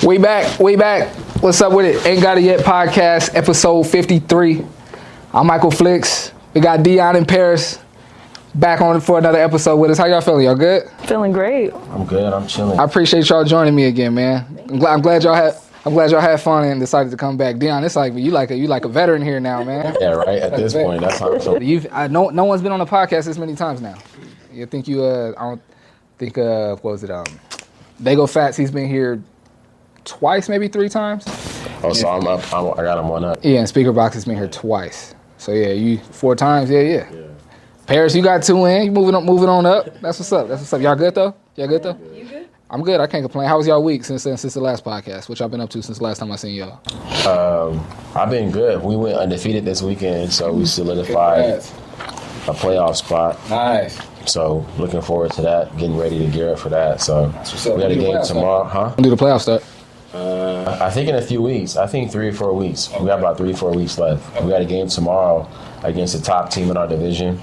We back. What's up with it? Ain't Got It Yet podcast, episode 53. I'm Michael Flix. We got Deion in Paris back on for another episode with us. How y'all feeling? Y'all good? Feeling great. I'm good. I'm chilling. I appreciate y'all joining me again, man. I'm glad y'all had fun and decided to come back. Deion, it's like you like a veteran here now, man. Yeah, right. At this point, that's how I'm feeling. No one's been on the podcast this many times now. You think I don't think what was it? They Go Fats. He's been here twice, maybe 3 times. Oh, so I'm up. I got him one up. Yeah, and Speaker Box has been here twice. So yeah, you 4 times. Yeah. Paris, you got 2 in. You moving on up. That's what's up. Y'all good though? You good? I'm good. I can't complain. How was y'all week since the last podcast? What y'all been up to since the last time I seen y'all? I've been good. We went undefeated this weekend, so we solidified a playoff spot. Nice. So looking forward to that. Getting ready to gear up for that. So we got a game tomorrow, huh? When do the playoffs start? I think in a few weeks. I think 3 or 4 weeks. We got about 3 or 4 weeks left. We got a game tomorrow against the top team in our division.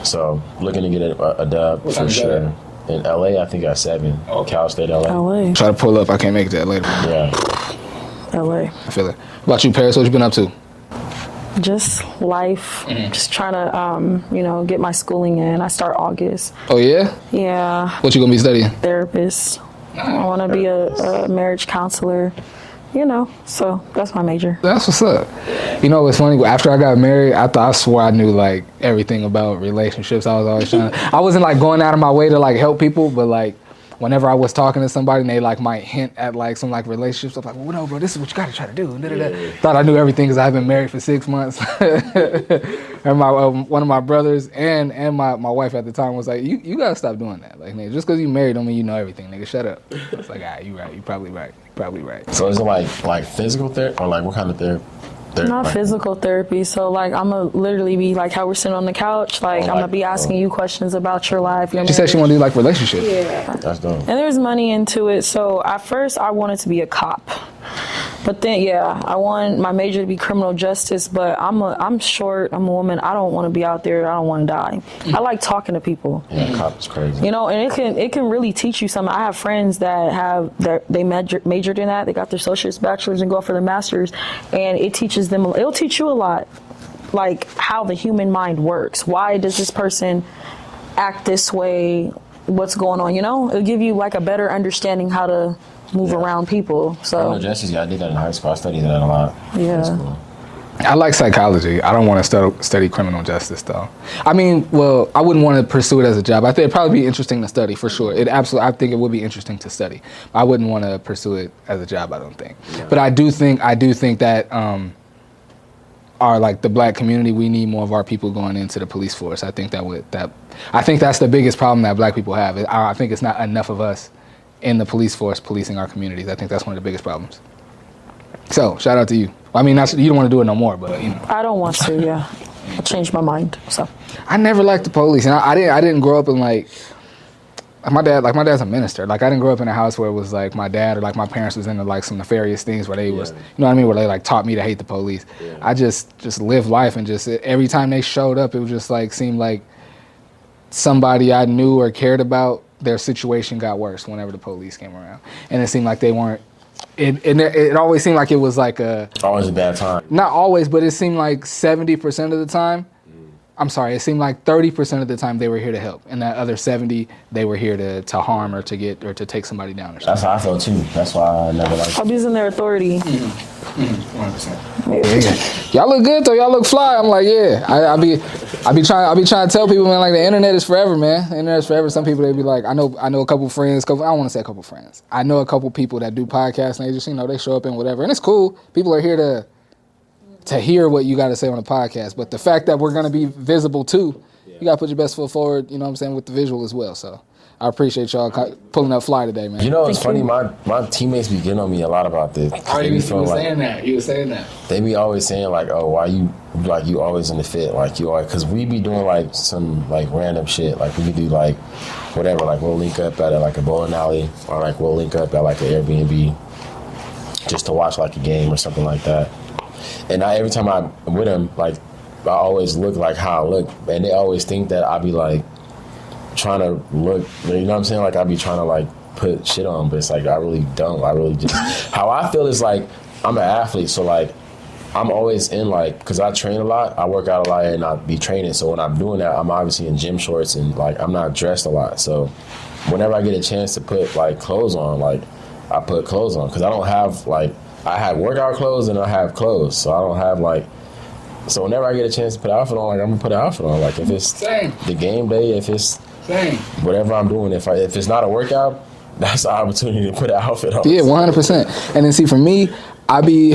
So looking to get a dub for sure. In LA, I think at 7. Cal State, LA. Try to pull up. I can't make that later. Yeah. LA. I feel it. What about you, Paris? What you been up to? Just life. Just trying to, get my schooling in. I start August. Oh yeah? Yeah. What you gonna be studying? Therapist. I want to be a marriage counselor. So that's my major. That's what's up. You know what's funny? After I got married, I swore I knew like everything about relationships. I was always I wasn't like going out of my way to like help people, but like whenever I was talking to somebody and they like might hint at like some like relationships, I'm like, well, no, bro, this is what you gotta try to do. Thought I knew everything because I've been married for 6 months. And one of my brothers and my wife at the time was like, you gotta stop doing that. Like, nigga, just because you married don't mean you know everything, nigga. Shut up. It's like, you right. You probably right. So is it like physical therapy or like what kind of therapy? Not physical therapy. So like I'm gonna literally be like how we're sitting on the couch. Like I'm gonna be asking you questions about your life. She said she want to do like relationships. Yeah. That's dope. And there's money into it. So at first I wanted to be a cop. But then, I want my major to be criminal justice, but I'm short, I'm a woman, I don't want to be out there, I don't want to die. I like talking to people. Yeah, cop is crazy. And it can really teach you something. I have friends that they majored in that, they got their associates, bachelors, and go for their masters, and it teaches them, it'll teach you a lot, like how the human mind works. Why does this person act this way? What's going on, It'll give you like a better understanding how to move around people. So criminal justice, I did that in high school. I studied that a lot. Yeah. Cool. I like psychology. I don't want to study criminal justice though. I mean, well, I wouldn't want to pursue it as a job. I think it'd probably be interesting to study for sure. I think it would be interesting to study. I wouldn't want to pursue it as a job, I don't think. Yeah. But I do think that our like the black community, we need more of our people going into the police force. I think I think that's the biggest problem that black people have. I think it's not enough of us in the police force policing our communities. I think that's one of the biggest problems. So, shout out to you. I mean, you don't want to do it no more, but I don't want to, yeah. I changed my mind, so. I never liked the police, and I didn't grow up in like my dad's a minister. Like I didn't grow up in a house where it was like my dad or like my parents was into like some nefarious things where they was, you know what I mean, where they like taught me to hate the police. Yeah. I just lived life and just every time they showed up, it was just like seemed like somebody I knew or cared about. Their situation got worse whenever the police came around, and it seemed like they weren't. It always seemed like it was like always a bad time. Not always, but it seemed like 70% of the time. I'm sorry, it seemed like 30% of the time they were here to help, and that other 70 they were here to harm or to get or to take somebody down or something. That's how I felt too. That's why I never liked. Abusing their authority. 100%. Yeah. Y'all look good though. Y'all look fly. I'm like, yeah. I be trying to tell people, man, like the internet is forever, man. The internet is forever. Some people they be like, I know a couple friends. I don't want to say a couple friends. I know a couple people that do podcasts and they just they show up in whatever, and it's cool. People are here to hear what you got to say on a podcast. But the fact that we're going to be visible too, you got to put your best foot forward, you know what I'm saying, with the visual as well. So I appreciate y'all pulling up fly today, man. It's funny, my teammates be getting on me a lot was saying that. They be always saying like, oh, why you always in the fit? Like you always, because we be doing like some like random shit. Like we could do like whatever, like we'll link up at like a bowling alley or like we'll link up at like an Airbnb just to watch like a game or something like that. And every time I'm with them, like I always look like how I look, and they always think that I be like trying to look, you know what I'm saying? Like I be trying to like put shit on, but it's like I really don't. I really just how I feel is like I'm an athlete, so like I'm always in like because I train a lot, I work out a lot, and I be training. So when I'm doing that, I'm obviously in gym shorts and like I'm not dressed a lot. So whenever I get a chance to put like clothes on, like I put clothes on because I don't have like I have workout clothes and I have clothes, so I don't have like. So whenever I get a chance to put an outfit on, like I'm gonna put an outfit on. Like if it's the game day, if it's whatever I'm doing, if it's not a workout, that's an opportunity to put an outfit on. Yeah, 100%. And then see, for me, I be.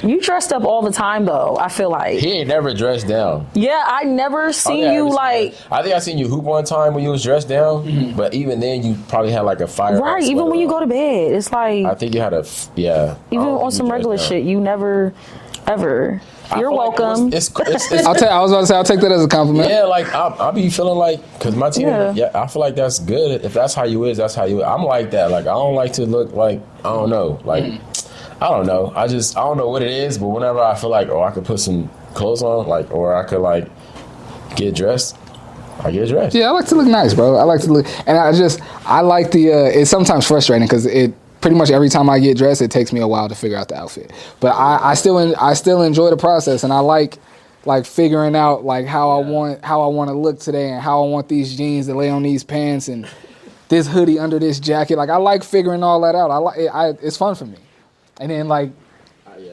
You dressed up all the time though. I feel like He ain't never dressed down. Yeah, I never seen you like. I think I seen you hoop one time when you was dressed down, but even then you probably had like a fire. Right, even when you go to bed, it's like. I think you had a Even on some regular shit, you never, ever. You're welcome. It's I was about to say, I'll take that as a compliment. Yeah, like I'll be feeling like, cause my team, I feel like that's good. If that's how you is, that's how you is. I'm like that. Like I don't like to look like I don't know. Like I don't know. I don't know what it is. But whenever I feel like I could put some clothes on, like or I could like get dressed, I get dressed. Yeah, I like to look nice, bro. I like to look, and I like the. It's sometimes frustrating because it. Pretty much every time I get dressed, it takes me a while to figure out the outfit. But I still enjoy the process, and I like figuring out like how I want to look today, and how I want these jeans to lay on these pants, and this hoodie under this jacket. Like I like figuring all that out. It's fun for me. And then like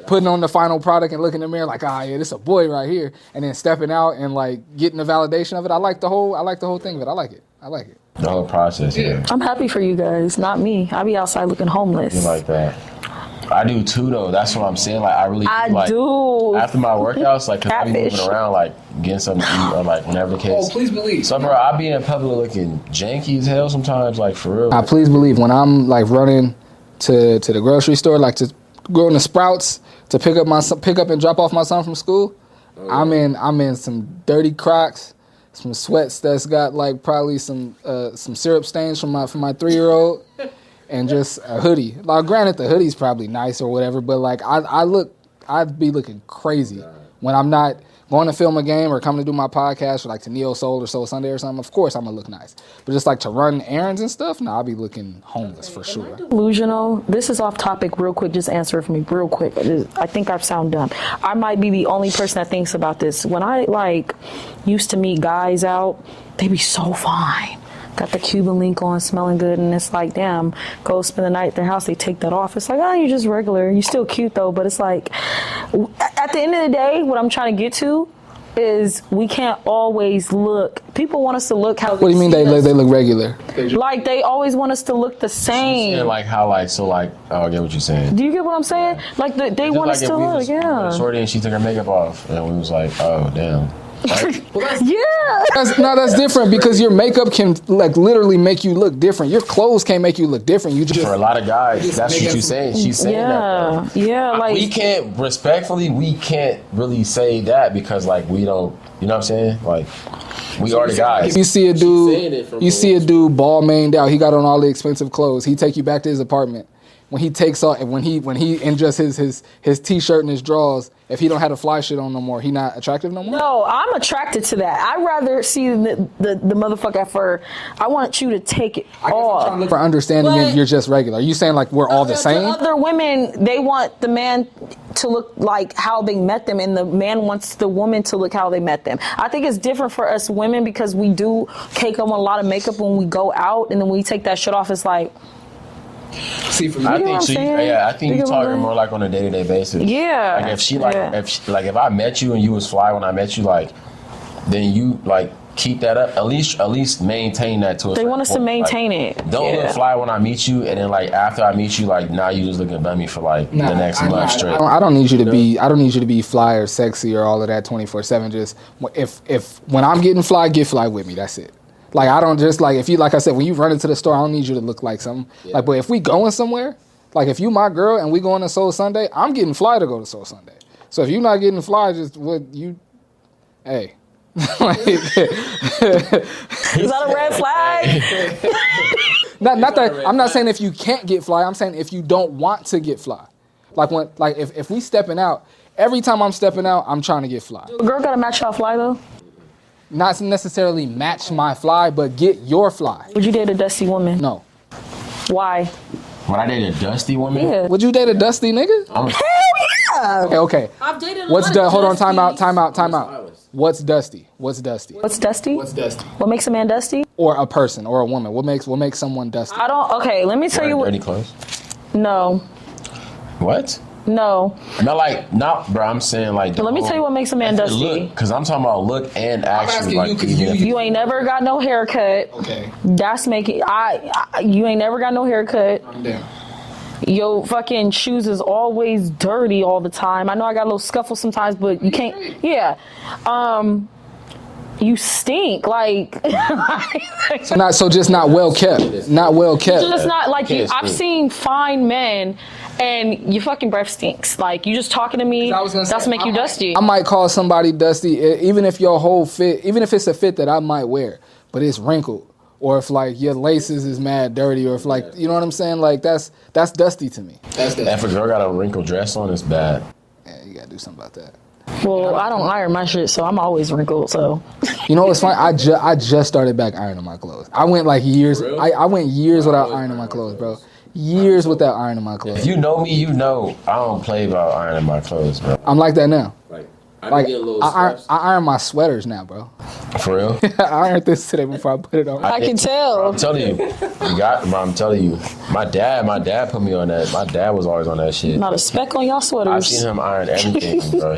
putting on the final product and looking in the mirror like, this a boy right here, and then stepping out and like getting the validation of it. I like the whole thing of it. I like it. The whole process, yeah. I'm happy for you guys, not me. I be outside looking homeless. You like that? I do too, though. That's what I'm saying. Like I really do. After my workouts, like, cause I be moving around, like getting something to eat or like whenever the case. Oh, please believe. So, bro, I be in public looking janky as hell sometimes, like for real. I please believe when I'm like running to the grocery store, like to go in the Sprouts to pick up and drop off my son from school. I'm in some dirty Crocs. Some sweats that's got like probably some syrup stains from my 3-year-old, and just a hoodie. Like granted, the hoodie's probably nice or whatever, but like I'd be looking crazy when I'm not going to film a game or coming to do my podcast or like to Neo Soul or Soul Sunday or something. Of course I'm gonna look nice, but just like to run errands and stuff, I'll be looking homeless for sure. Delusional. This is off topic real quick. Just answer it for me real quick. I think I sound dumb. I might be the only person that thinks about this. When I like used to meet guys out, they be so fine. Got the Cuban link on, smelling good, and it's like, damn, go spend the night at their house, they take that off. It's like, you're just regular. You're still cute, though, but it's like, at the end of the day, what I'm trying to get to is we can't always look. People want us to look how. What do you mean they look regular? Like, they always want us to look the same. Yeah, like how, like, so, like, I get what you're saying. Do you get what I'm saying? Like, they want us to look, Shorty and she took her makeup off, and we was like, oh, damn. Right? Yeah. That's different because your makeup can like literally make you look different. Your clothes can't make you look different. You just for a lot of guys, that's what you're saying. She's saying that. Though. Yeah, like we can't really say that because like we don't. You know what I'm saying? Like we are the guys. You see a dude ball mained out. He got on all the expensive clothes. He take you back to his apartment. When he takes off, when he in just his t-shirt and his drawers, if he don't have the fly shit on no more, he not attractive no more? No, I'm attracted to that. I'd rather see the motherfucker for. I want you to take it off. For understanding that you're just regular. Are you saying like we're all the same? Other women, they want the man to look like how they met them, and the man wants the woman to look how they met them. I think it's different for us women because we do cake on a lot of makeup when we go out, and then when we take that shit off, it's like. See, for me, I think you talking more like on a day-to-day basis. Yeah. Like if I met you and you was fly when I met you, like then you like keep that up. At least maintain that to a They want us to maintain like, it. Don't look fly when I meet you, and then like after I meet you, like now you just looking at me for like the next month straight. I don't need you to be. I don't need you to be fly or sexy or all of that 24/7. Just if when I'm getting fly, get fly with me. That's it. Like I don't just like if you like I said when you run into the store, I don't need you to look like something. Yeah. Like, but if we going somewhere, like if you my girl and we going to Soul Sunday, I'm getting fly to go to Soul Sunday. So if you're not getting fly, just hey. Is that a red flag? not that I'm not saying if you can't get fly. I'm saying if you don't want to get fly. Like if we stepping out, every time I'm stepping out, I'm trying to get fly. A girl gotta match your fly though. Not necessarily match my fly, but get your fly. Would you date a dusty woman? No. Why? When I dated a dusty woman? Yeah. Would you date a dusty nigga? Yeah. Okay. I've dated a What's lot of hold on? Time out. dusties. Time out. Time out. What's dusty? What's dusty? What's dusty? What's dusty? What makes a man dusty? Or a person or a woman. What makes someone dusty? I don't. Okay, let me tell you Dirty what. clothes? No. What? No. Not, bro. I'm saying like. Let me tell you what makes a man dusty. Look, because I'm talking about look and actually like. You ain't never got no haircut. Okay. That's making. You ain't never got no haircut. I'm down. Your fucking shoes is always dirty all the time. I know I got a little scuffle sometimes, but you can't. Yeah. You stink like. Just not well kept. Not well kept. Just not like you. Can't I've stink. seen fine men, and your fucking breath stinks. Like you just talking to me. That's make you dusty. I might call somebody dusty, even if your whole fit, even if it's a fit that I might wear, but it's wrinkled, or if like your laces is mad dirty, or if like you know what I'm saying, like that's dusty to me. That's dusty. If a girl got a wrinkled dress on, it's bad. Yeah, you gotta do something about that. Well, I don't iron my shit, so I'm always wrinkled. So You know what's funny? I just started back ironing my clothes. I went like years. I went years without ironing my clothes, bro. Years without ironing my clothes. If you know me, you know I don't play about ironing my clothes, bro. I'm like that now. I get a little I iron my sweaters now, bro. For real? I ironed this today before I put it on. I can tell. I'm telling you, I'm telling you, my dad put me on that. My dad was always on that shit. Not a speck on y'all I sweaters. seen him iron everything, bro.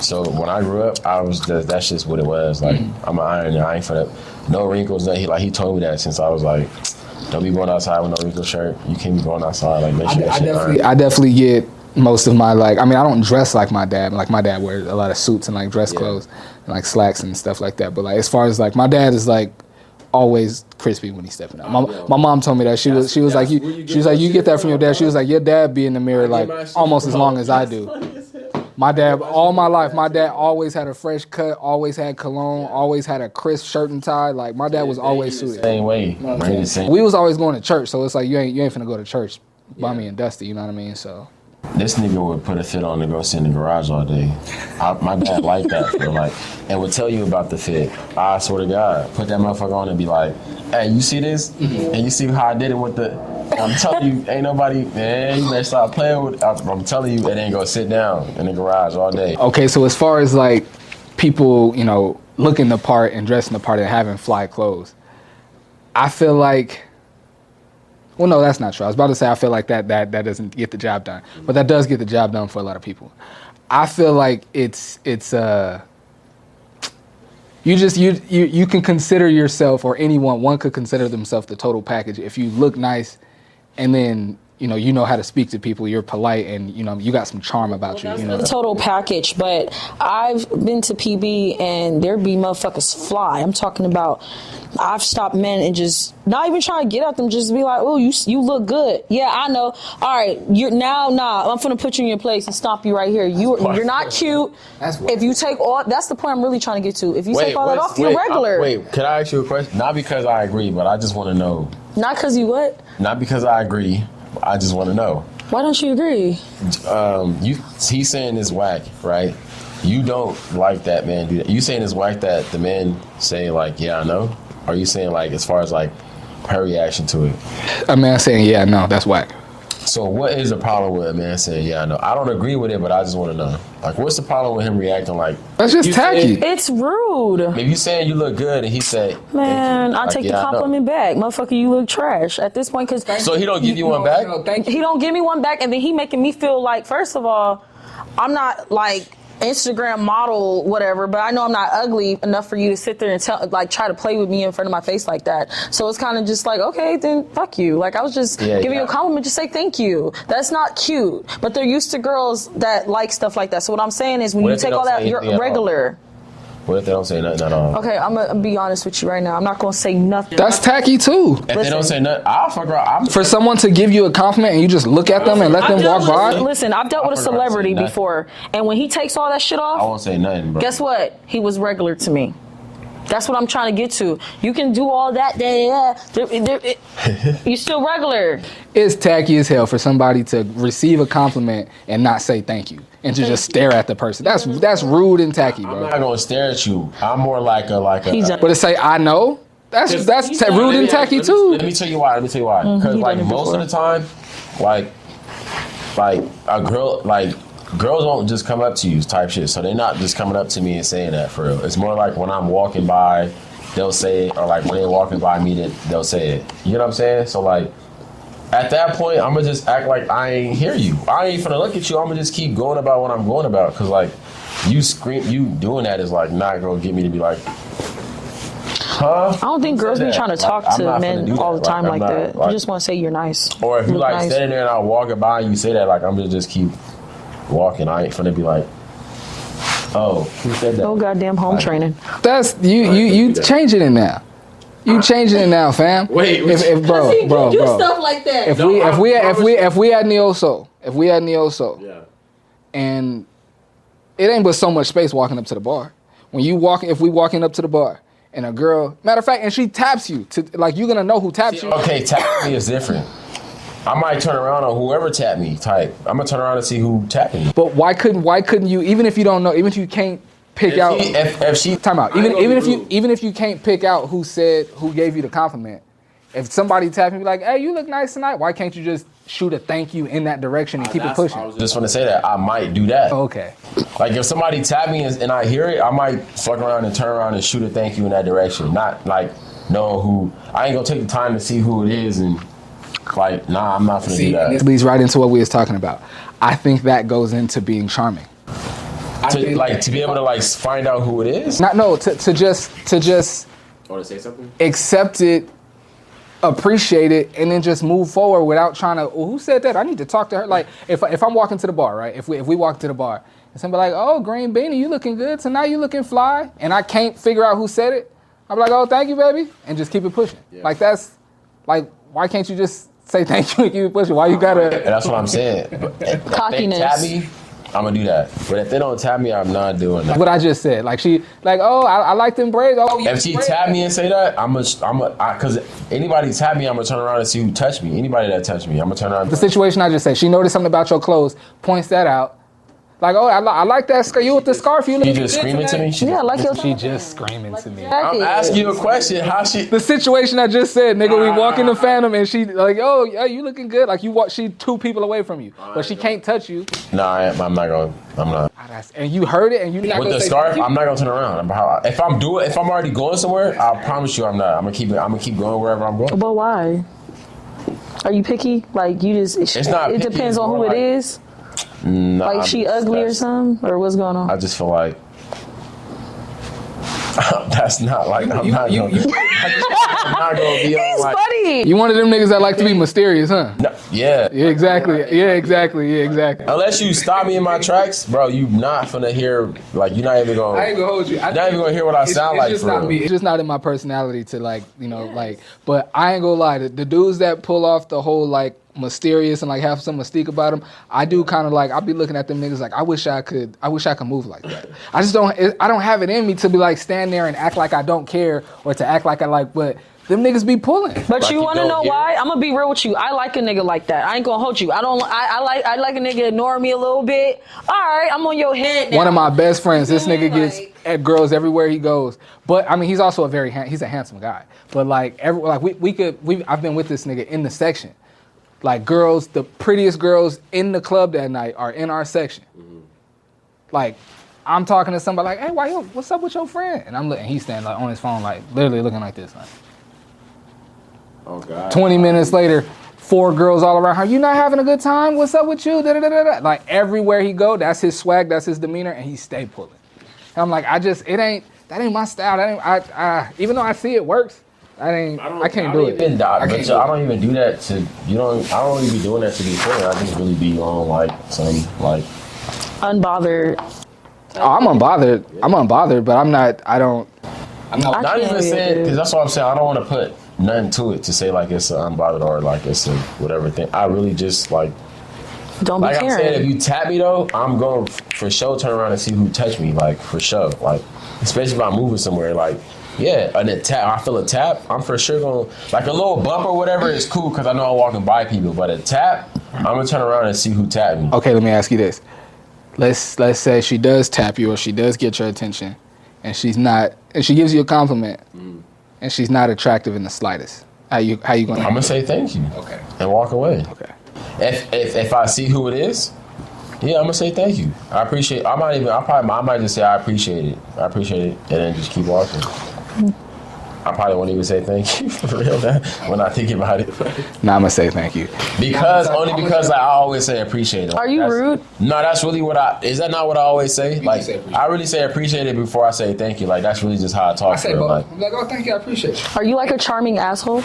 So when I grew up, that's just what it was. Like I'm an ironer. I ain't for that. No wrinkles. He told me that since I was like, don't be going outside with no wrinkled shirt. You can't be going outside. Like make sure that shit ironed. I definitely get most of my I don't dress like my dad. Like my dad wears a lot of suits and like dress clothes and like slacks and stuff like that. But like as far as like my dad is like always crispy when he's stepping out. My mom told me that she was like you get that from your dad. She was like your dad be in the mirror like almost as long as I do. My dad, all my life, my dad always had a fresh cut, always had cologne, always had a crisp shirt and tie. Like my dad was always suited. Same way. We was always going to church, so it's like you ain't finna go to church, bummy and dusty. You know what I mean? So. This nigga would put a fit on and go sit in the garage all day. My dad liked that, bro. Like, and would tell you about the fit. I swear to God, put that motherfucker on and be like, "Hey, you see this? And you see how I did it with the." I'm telling you, ain't nobody, man. You better stop playing with. I'm telling you, it ain't gonna sit down in the garage all day. Okay, so as far as like people, looking the part and dressing the part and having fly clothes, I feel like. Well, no, that's not true. I was about to say I feel like that doesn't get the job done, but that does get the job done for a lot of people. I feel like it's you can consider yourself, or one could consider themselves the total package if you look nice, and then you know how to speak to people, you're polite, and you got some charm about you. The total package, but I've been to PB and there be motherfuckers fly. I'm talking about I've stopped men and just not even trying to get at them, just be like, oh, you look good. Yeah, I know. All right, I'm gonna put you in your place and stomp you right here. You're not cute. If you take all, that's the point I'm really trying to get to. If you take all that off, you're regular. Can I ask you a question? Not because I agree, but I just want to know. Not because you what? Not because I agree. I just want to know. Why don't you agree? He's saying it's whack, right? You don't like that man do that. You saying it's whack that the men say like, yeah, I know? Or are you saying like as far as like her reaction to it? A man saying, yeah, no, that's whack. So what is the problem with a man saying, yeah, I know? I don't agree with it, but I just want to know. Like, what's the problem with him reacting like... That's just tacky. It's rude. If you saying you look good and he say... Man, I take the compliment back. Motherfucker, you look trash. At this point, because... So he don't give you one back? He don't give me one back, and then he making me feel like, first of all, I'm not like... Instagram model, whatever, but I know I'm not ugly enough for you to sit there and try to play with me in front of my face like that. So it's kind of just like, okay, then fuck you. Like I was just giving you a compliment, just say thank you. That's not cute, but they're used to girls that like stuff like that. So what I'm saying is when you take all that, you're regular. What if they don't say nothing at all? Okay, I'm gonna be honest with you right now. I'm not gonna say nothing. That's tacky too. If they don't say nothing, I'll fuck around. For someone to give you a compliment and you just look at them and let them walk by. Listen, I've dealt with a celebrity before, and when he takes all that shit off, I won't say nothing, bro. Guess what? He was regular to me. That's what I'm trying to get to. You can do all that, you're still regular. It's tacky as hell for somebody to receive a compliment and not say thank you and to just stare at the person. That's rude and tacky, bro. I'm not gonna stare at you. I'm more like a. But to say I know, That's rude and tacky too. Let me tell you why. Because like most of the time, like a girl, like girls won't just come up to you type shit. So they're not just coming up to me and saying that for real. It's more like when I'm walking by, they'll say it, or like when they're walking by me, they'll say it. You know what I'm saying? So like at that point, I'm gonna just act like I ain't hear you. I ain't finna look at you. I'm gonna just keep going about what I'm going about. Cause like you doing that is like not gonna get me to be like, huh? I don't think girls be trying to talk to men all the time like that. Like, you just want to say you're nice. Or if you like nice. standing there and I'm walking by and you say that, like I'm gonna just keep walking. I ain't finna be like, oh, who said that? No goddamn home training. That's you changing it now. You changing it now, fam. Wait, if bro, do stuff like that. If we had Neo-Soul, Yeah. and it ain't but so much space walking up to the bar. If we walking up to the bar and a girl, matter of fact, and she taps you to like you're gonna know who taps you. Okay, tap me is different. I might turn around on whoever tapped me type. I'm gonna turn around and see who tapped me. But why couldn't you, even if you don't know, even if you can't pick out if she time out, even if you can't pick out who gave you the compliment, if somebody tapped me like, hey, you look nice tonight, why can't you just shoot a thank you in that direction and keep it pushing? I was just gonna say that I might do that. Okay. Like if somebody tap me and I hear it, I might fuck around and turn around and shoot a thank you in that direction. Not like know who. I ain't gonna take the time to see who it is and like, nah, I'm not gonna do that. This leads right into what we was talking about. I think that goes into being charming. To be able to like find out who it is. To just Or to say something? accept it, appreciate it, and then just move forward without trying to. Who said that? I need to talk to her. Like if I'm walking to the bar, right? If we walk to the bar and somebody like, oh, Green Beanie, you looking good tonight? You looking fly? And I can't figure out who said it. I'm like, oh, thank you, baby, and just keep it pushing. Yeah. Like that's like, why can't you just say thank you and keep it pushing? Why you gotta? That's what I'm saying. Cockiness. If they tap me, I'm gonna do that. But if they don't tap me, I'm not doing that. What I just said, I like them braids. Oh, if she tap me and say that, because anybody tap me, I'm gonna turn around and see who touched me. Anybody that touched me, I'm gonna turn around. The situation I just said, she noticed something about your clothes, points that out. Like, oh, I like that scarf. You with the scarf? You she just screaming to me? Yeah, like your. She just screaming to me. I'm asking you a question. How she? The situation I just said, nigga, we walk in the Phantom and she like, oh, yeah, you looking good. Like she 2 people away from you, but she can't touch you. Nah, I'm not. And you heard it, and you not with the scarf. I'm not gonna turn around. If I'm already going somewhere, I'll promise you I'm not. I'm gonna keep going wherever I'm going. But why? Are you picky? Like you just? It's not. It depends on who it is. Nah, like she ugly or something, or what's going on? I just feel like that's not like I'm not gonna be He's like, funny. You one of them niggas that like to be mysterious, huh? No, yeah. Yeah, exactly. Yeah, exactly. Unless you stop me in my tracks, bro, you not finna hear, like, you're not even gonna. I ain't gonna hold you. You're not even gonna hear what I sound like. It's just for not real. me. It's just not in my personality to like. But I ain't gonna lie. The dudes that pull off the whole like mysterious and like have some mystique about them, I do kind of like. I be looking at them niggas like I wish I could move like that. I just don't. I don't have it in me to be like stand there and act like I don't care or to act like I like. But them niggas be pulling. But like you want to don't know hear. why? I'm gonna be real with you. I like a nigga like that. I ain't gonna hold you. I like a nigga ignore me a little bit. All right, I'm on your head now. One of my best friends. This nigga gets at girls everywhere he goes. But I mean, he's also he's a handsome guy. But like I've been with this nigga in the section. Like girls, the prettiest girls in the club that night are in our section. Mm-hmm. Like, I'm talking to somebody like, hey, what's up with your friend? And I'm looking, he's standing like on his phone, like literally looking like this. Like, oh God. 20 minutes later, 4 girls all around her. You not having a good time? What's up with you? Da, da, da, da, da. Like everywhere he go, that's his swag, that's his demeanor, and he stay pulling. And I'm like, that ain't my style. Even though I see it works. I can't do it. I don't even do that to you. I don't really be doing that to be fair. I just really be on like some like unbothered. Oh, I'm unbothered, but I'm not. I'm not even saying because that's what I'm saying. I don't want to put nothing to it to say like it's an unbothered or like it's a whatever thing. I really just like. Don't be like caring. I said, if you tap me though, I'm going for sure turn around and see who touched me. Like for sure. Like especially if I'm moving somewhere. Like. Yeah, and a tap. I feel a tap. I'm for sure gonna like a little bump or whatever is cool because I know I'm walking by people. But a tap, I'm gonna turn around and see who tapped me. Okay, let me ask you this. Let's say she does tap you or she does get your attention, and she gives you a compliment. and she's not attractive in the slightest, how you gonna? I'm gonna say thank you. Okay. And walk away. Okay. If I see who it is, yeah, I'm gonna say thank you. I appreciate. I might just say I appreciate it. I appreciate it, and then just keep walking. I probably won't even say thank you for real when I think about it. Nah, I'm gonna say thank you. Because I always say appreciate it. Are you rude? No, that's really is that not what I always say? Like, I really say appreciate it before I say thank you. Like, that's really just how I talk. I say both. I'm like, oh, thank you, I appreciate it. Are you like a charming asshole?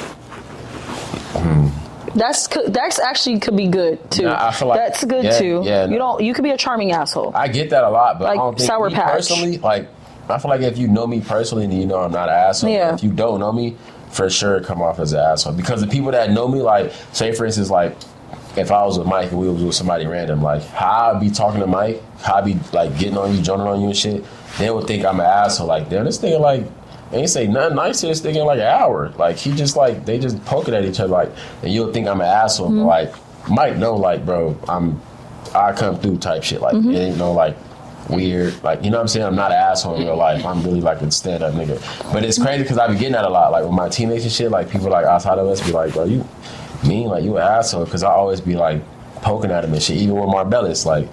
That's actually could be good too. Nah, I feel like that's good too. Yeah, You could be a charming asshole. I get that a lot, but like I don't think Sour me Patch. personally, like, I feel like if you know me personally, then you know I'm not an asshole. Yeah. If you don't know me, for sure come off as an asshole. Because the people that know me, like, say for instance, like, if I was with Mike and we was with somebody random, like, how I'd be talking to Mike, how I'd be, like, getting on you, joining on you and shit, they would think I'm an asshole. Like, damn, this nigga, like, ain't say nothing nice to this nigga in like an hour. Like, he just, like, they just poking at each other, like, and you'll think I'm an asshole. But, like, Mike know, like, bro, I come through type shit. Like, it ain't no, like, weird, like, you know what I'm saying? I'm not an asshole in real life. I'm really like a stand-up nigga. But it's crazy because I be getting that a lot. Like, with my teammates and shit, like, people like outside of us be like, bro, you mean, like, you an asshole? Because I always be like poking at him and shit. Even with Marbellis, like,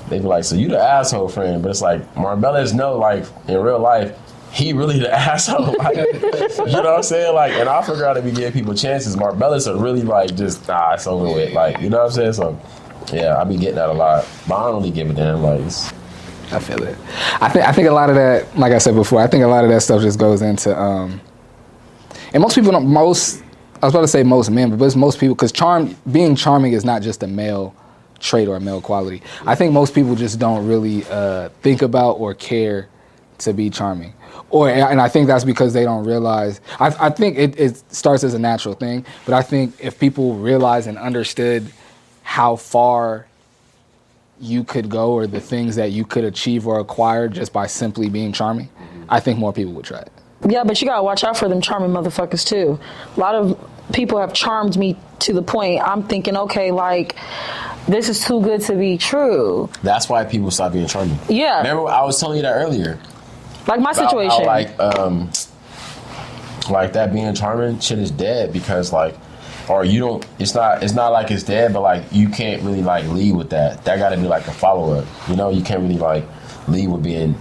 they be like, so you the asshole friend. But it's like, Marbellis know, like, in real life, he really the asshole. Like, you know what I'm saying? Like, and I figure out to be giving people chances. Marbellis are really like, just, it's over with. Like, you know what I'm saying? So, yeah, I be getting that a lot. But I don't really give a damn. Like, I feel it. I think a lot of that, like I said before, I think a lot of that stuff just goes into, and most people don't, I was about to say most men, but it's most people, because being charming is not just a male trait or a male quality. I think most people just don't really think about or care to be charming. And I think that's because they don't realize, I think it starts as a natural thing, but I think if people realized and understood how far you could go or the things that you could achieve or acquire just by simply being charming, I think more people would try it. Yeah, but you gotta watch out for them charming motherfuckers too. A lot of people have charmed me to the point I'm thinking, okay, like, this is too good to be true. that's why people stop being charming. Yeah. Remember, I was telling you that earlier. Like my situation. Like that being charming shit is dead because, like, or you don't, it's not like it's dead, but like you can't really like lead with that. That gotta be like a follow-up. You know, you can't really like lead with being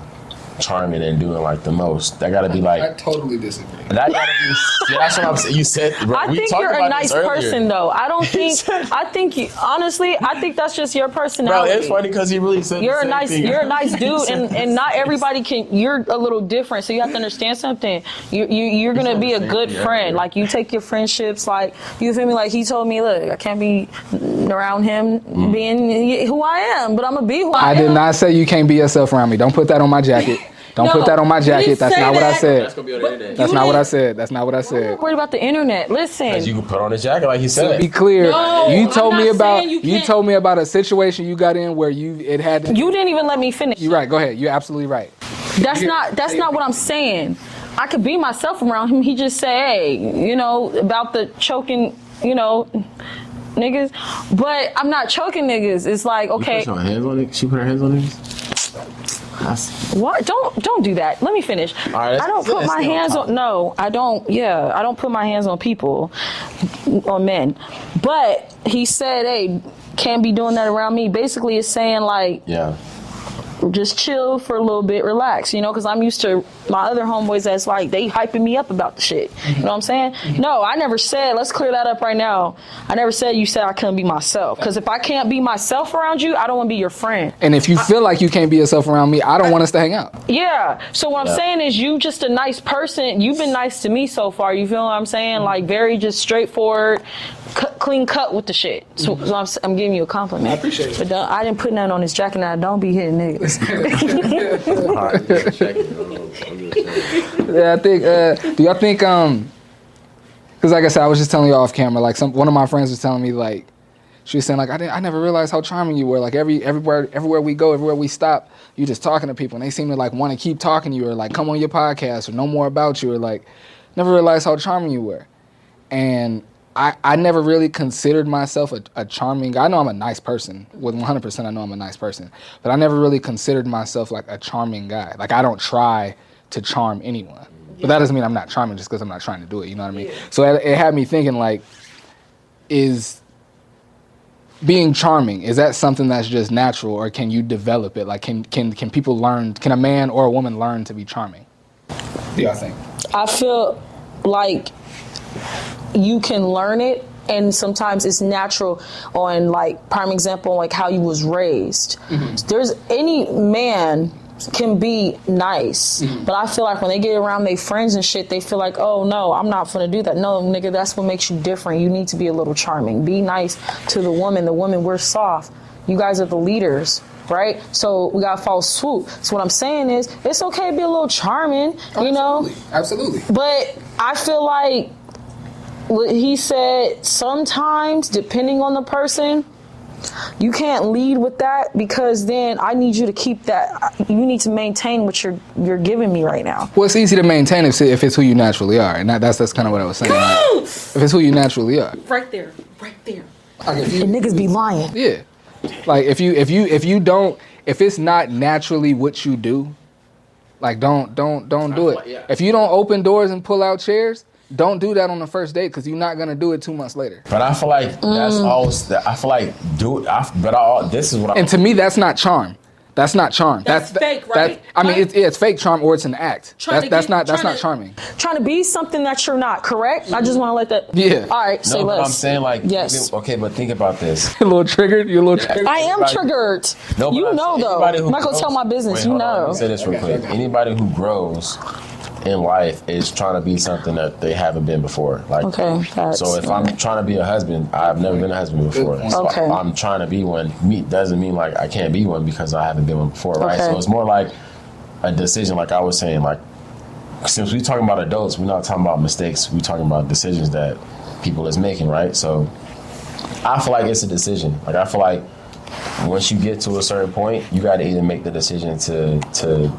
charming and doing like the most. That gotta be like, I totally disagree. that gotta be, that's what I'm saying. You said, bro, I think you're a nice person though. I don't think, I think you, honestly, I think that's just your personality. Bro, it's funny because he really said You're the a same thing. you're a nice dude, and not everybody can. You're a little different, so you have to understand something. You're gonna be a good friend. Like, you take your friendships, like, you feel me. Like, he told me, look, I can't be around him being who I am, but I'm gonna be who I am. I did not say you can't be yourself around me. Don't put that on my jacket. Don't put that on my jacket. That's not what I said. That's gonna be on the internet. That's not what I said. That's not what I said. I'm not worried about the internet. Listen. You can put on a jacket like he said. To be clear, No, you told I'm me not about saying you you can't. told me about a situation you got in where it had to, You didn't even let me finish. You're right. Go ahead. You're absolutely right. That's not what I'm saying. I could be myself around him. He just say, hey, you know, about the choking, you know, niggas. But I'm not choking niggas. It's like, okay. She put her hands on it. She put her hands on it. What? Don't do that. Let me finish. right, I don't put my hands on. No, I don't. Yeah, I don't put my hands on people, on men. But he said, "Hey, can't be doing that around me." Basically, it's saying like, Yeah. just chill for a little bit, relax, you know, because I'm used to my other homeboys that's like, they hyping me up about the shit. You know what I'm saying? No, I never said, let's clear that up right now. I never said you said I couldn't be myself. Because if I can't be myself around you, I don't want to be your friend. And if you feel like you can't be yourself around me, I don't want us to hang out. Yeah. So what I'm saying is, you just a nice person. You've been nice to me so far. You feel what I'm saying? Like, very just straightforward, clean cut with the shit. So I'm giving you a compliment. I appreciate it. But I didn't put nothing on his jacket. Now don't be hitting niggas. Yeah, I think. Do y'all think? Because like I said, I was just telling you off camera. Like one of my friends was telling me, like, she was saying, like, I never realized how charming you were. Like everywhere we go, everywhere we stop, you just talking to people, and they seem to like want to keep talking to you, or like come on your podcast, or know more about you, or like never realized how charming you were. And I never really considered myself a charming guy. I know I'm a nice person. With 100%, I know I'm a nice person. But I never really considered myself like a charming guy. Like, I don't try to charm anyone. But that doesn't mean I'm not charming just because I'm not trying to do it. You know what I mean? So it had me thinking, like, is being charming, is that something that's just natural, or can you develop it? Like, can people learn? Can a man or a woman learn to be charming? Do y'all think? I feel like you can learn it, and sometimes it's natural on, like, prime example, like how you was raised. There's any man can be nice, but I feel like when they get around their friends and shit, they feel like, oh no, I'm not gonna do that. No, nigga, that's what makes you different. You need to be a little charming. Be nice to the woman. The women, we're soft. You guys are the leaders, right? So we gotta follow suit. So what I'm saying is, it's okay to be a little charming, you know? Absolutely. But I feel like what he said, sometimes, depending on the person, you can't lead with that, because then I need you to keep that. You need to maintain what you're giving me right now. Well, it's easy to maintain if it's who you naturally are, and that's kind of what I was saying. Like, if it's who you naturally are, Right there. like And niggas be lying. yeah, like if it's not naturally what you do, like don't do it. like, yeah. If you don't open doors and pull out chairs, don't do that on the first date, because you're not gonna do it 2 months later. But I feel like that's always. I feel like this is what. And to me, that's not charm. That's not charm. That's fake, right? I mean, it's fake charm, or it's an act. That's not charming. Trying to be something that you're not, correct? I just want to let that. Yeah. All right, say No, but less. I'm saying, like, Yes. okay, but think about this. A little triggered. You're a little triggered. I am Everybody- triggered. No, but You I'm know, saying though. anybody I'm who not going to tell my business. Wait, You hold on, let know. me say this real quick. Anybody who grows in life is trying to be something that they haven't been before. Like, Okay, that's- so if I'm trying to be a husband, I've never been a husband before. So Okay. I'm trying to be one. Doesn't mean like I can't be one because I haven't been one before, right? Okay. So it's more like a decision. Like I was saying, like since we talking about adults, we're not talking about mistakes. We're talking about decisions that people is making, right? So I feel like it's a decision. Like I feel like once you get to a certain point, you got to either make the decision to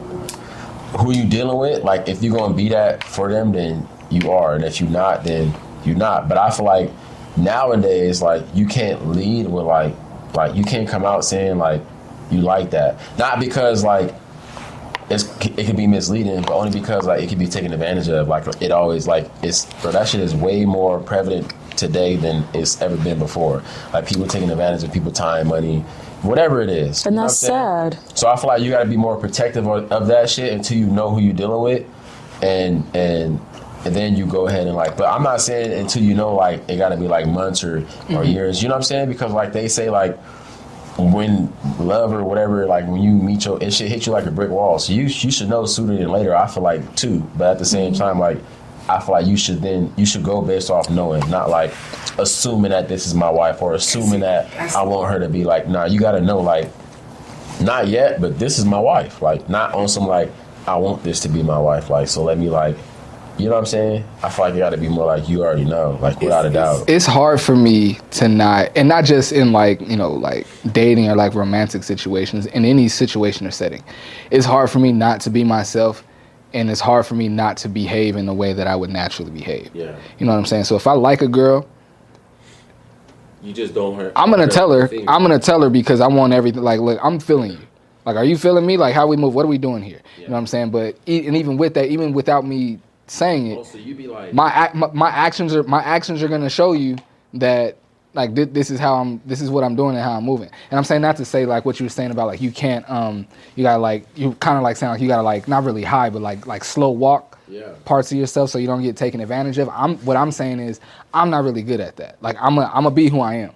who you dealing with. Like if you're gonna be that for them, then you are, and if you're not, then you're not. But I feel like nowadays, like you can't lead with like you can't come out saying like you like that, not because like it could be misleading, but only because like it could be taken advantage of. Like it always like that shit is way more prevalent today than it's ever been before. Like people taking advantage of people's time, money, whatever it is. And You know that's what I'm saying? sad. So I feel like you got to be more protective of that shit until you know who you're dealing with, and then you go ahead and like. But I'm not saying until you know like it got to be like months or years. You know what I'm saying? Because like they say like when love or whatever, like when you meet it should hit you like a brick wall. So you should know sooner than later. I feel like too, but at the same time like. I feel like you should go based off knowing, not like assuming that this is my wife or assuming that I want her to be like, nah, you gotta know like, not yet, but this is my wife. Like not on some like, I want this to be my wife. Like, so let me like, you know what I'm saying? I feel like you gotta be more like you already know, like without a doubt. It's hard for me to not, and not just in like, you know, like dating or like romantic situations, in any situation or setting. It's hard for me not to be myself. And it's hard for me not to behave in the way that I would naturally behave. Yeah. You know what I'm saying? So if I like a girl, You just don't hurt. I'm gonna tell her. I'm gonna tell her because I want everything. Like, look, I'm feeling you. Like, are you feeling me? Like, how we move? What are we doing here? You know what I'm saying? But and even with that, even without me saying it, So you be like, my actions are gonna show you that like this is what I'm doing and how I'm moving. And I'm saying not to say like what you were saying about like you can't you gotta like you kind of like sound like you gotta like not really high but like slow walk parts of yourself so you don't get taken advantage of. What I'm saying is I'm not really good at that. Like I'm a be who I am.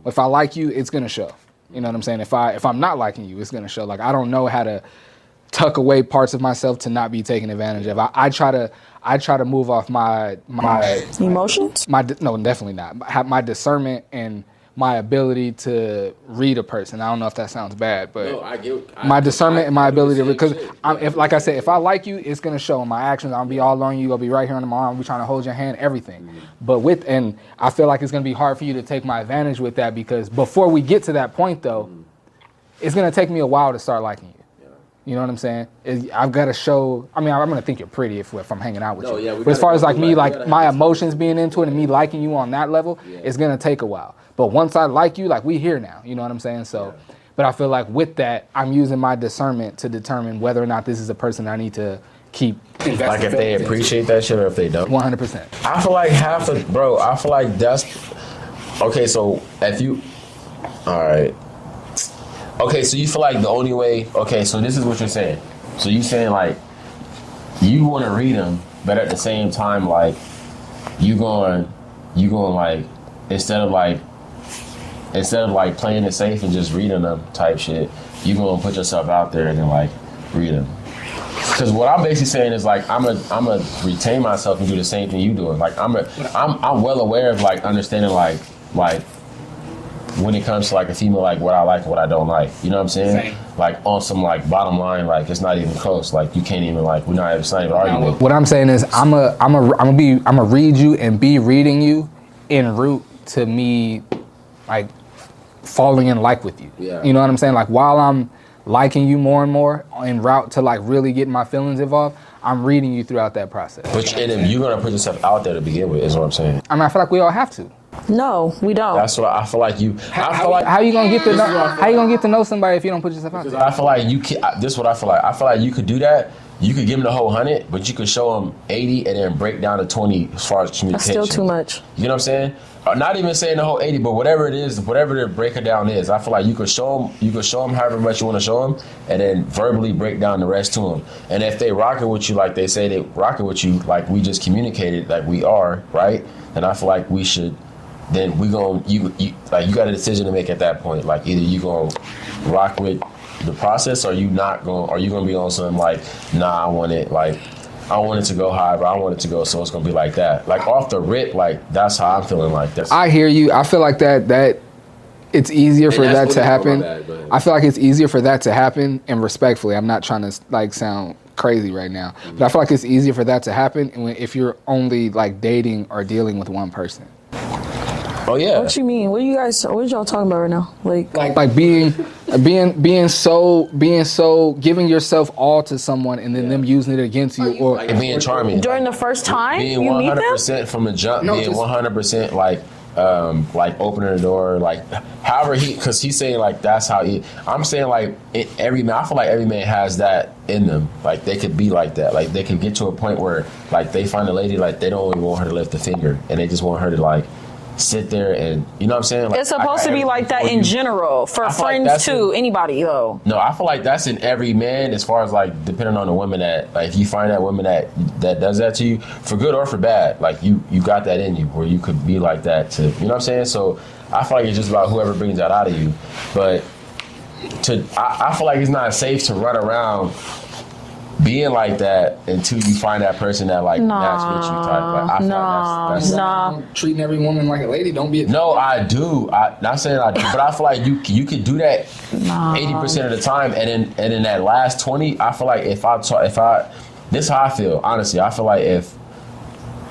If I like you, it's gonna show. You know what I'm saying? If I'm not liking you, it's gonna show. Like I don't know how to tuck away parts of myself to not be taken advantage of. I try to move off my Emotions? no, definitely not. My discernment and my ability to read a person. I don't know if that sounds bad, but no, I get my discernment and my ability to because because if like I said, if I like you, it's gonna show in my actions. I'll be all on you. I'll be right here on my arm. I'll be trying to hold your hand, everything. But and I feel like it's gonna be hard for you to take my advantage with that because before we get to that point though, it's gonna take me a while to start liking you. You know what I'm saying? I've got to show. I mean, I'm gonna think you're pretty if I'm hanging out with you. Yeah, but as far as like me, like my emotions being into it and me liking you on that level, it's gonna take a while. But once I like you, like we here now. You know what I'm saying? So, but I feel like with that, I'm using my discernment to determine whether or not this is a person I need to keep investing. Like if they appreciate that shit or if they don't. 100%. I feel like I feel like that's okay. So if you, all right, okay. So you feel like the only way. Okay, so this is what you're saying. So you saying like you want to read them, but at the same time, like you going like instead of like playing it safe and just reading them type shit, you gonna put yourself out there and then like read them. Because what I'm basically saying is like I'm a retain myself and do the same thing you doing. Like I'm well aware of like understanding like when it comes to like a female, like what I like and what I don't like. You know what I'm saying? Same. Like on some like bottom line, like it's not even close. Like you can't even like it's not even arguing. What I'm saying is I'm a read you and be reading you en route to me like falling in like with you. Yeah. You know what I'm saying? Like while I'm liking you more and more en route to like really getting my feelings involved, I'm reading you throughout that process. But and if you're gonna put yourself out there to begin with, is what I'm saying. I mean, I feel like we all have to. No, we don't. That's what I feel like you. How you gonna get to know? How you gonna get to know somebody if you don't put yourself out there? I feel like you can. This is what I feel like. I feel like you could do that. You could give them the whole 100, but you could show them 80 and then break down to 20 as far as communication. That's still too much. You know what I'm saying? Not even saying the whole 80, but whatever it is, whatever the breaker down is, I feel like you could show them however much you want to show them, and then verbally break down the rest to them. And if they rock it with you, like they say they rock it with you, like we just communicated, like we are, right? And I feel like we should. Then we gon' you got a decision to make at that point. Like either you gonna rock with the process, or you not going. Are you gonna be on something like, nah, I want it to go high, but I want it to go, so it's gonna be like that. Like off the rip, like that's how I'm feeling. Like that's. I hear you. I feel like that it's easier for that to happen. I feel like it's easier for that to happen, and respectfully, I'm not trying to like sound crazy right now, but I feel like it's easier for that to happen if you're only like dating or dealing with one person. Oh yeah. What you mean? What y'all talking about right now? Like being so giving yourself all to someone and then them using it against you, or like being charming. During the first time being you 100% from the jump, being 100% like opening the door, like however because he's saying like that's how I'm saying like every man, I feel like every man has that in them. Like they could be like that. Like they could get to a point where like they find a lady, like they don't even want her to lift a finger, and they just want her to like sit there and, you know what I'm saying? Like, it's supposed to be like that in general for friends like too. Anybody though. No, I feel like that's in every man as far as like depending on the woman that like if you find that woman that does that to you for good or for bad, like you got that in you where you could be like that to, you know what I'm saying? So I feel like it's just about whoever brings that out of you. But I feel like it's not safe to run around being like that until you find that person that like match with you type. Like I feel like that's treating every woman like a lady. Don't be. No, I do. Not saying I do, but I feel like you could do that 80% of the time, and in that last 20, I feel like if I this is how I feel. Honestly, I feel like if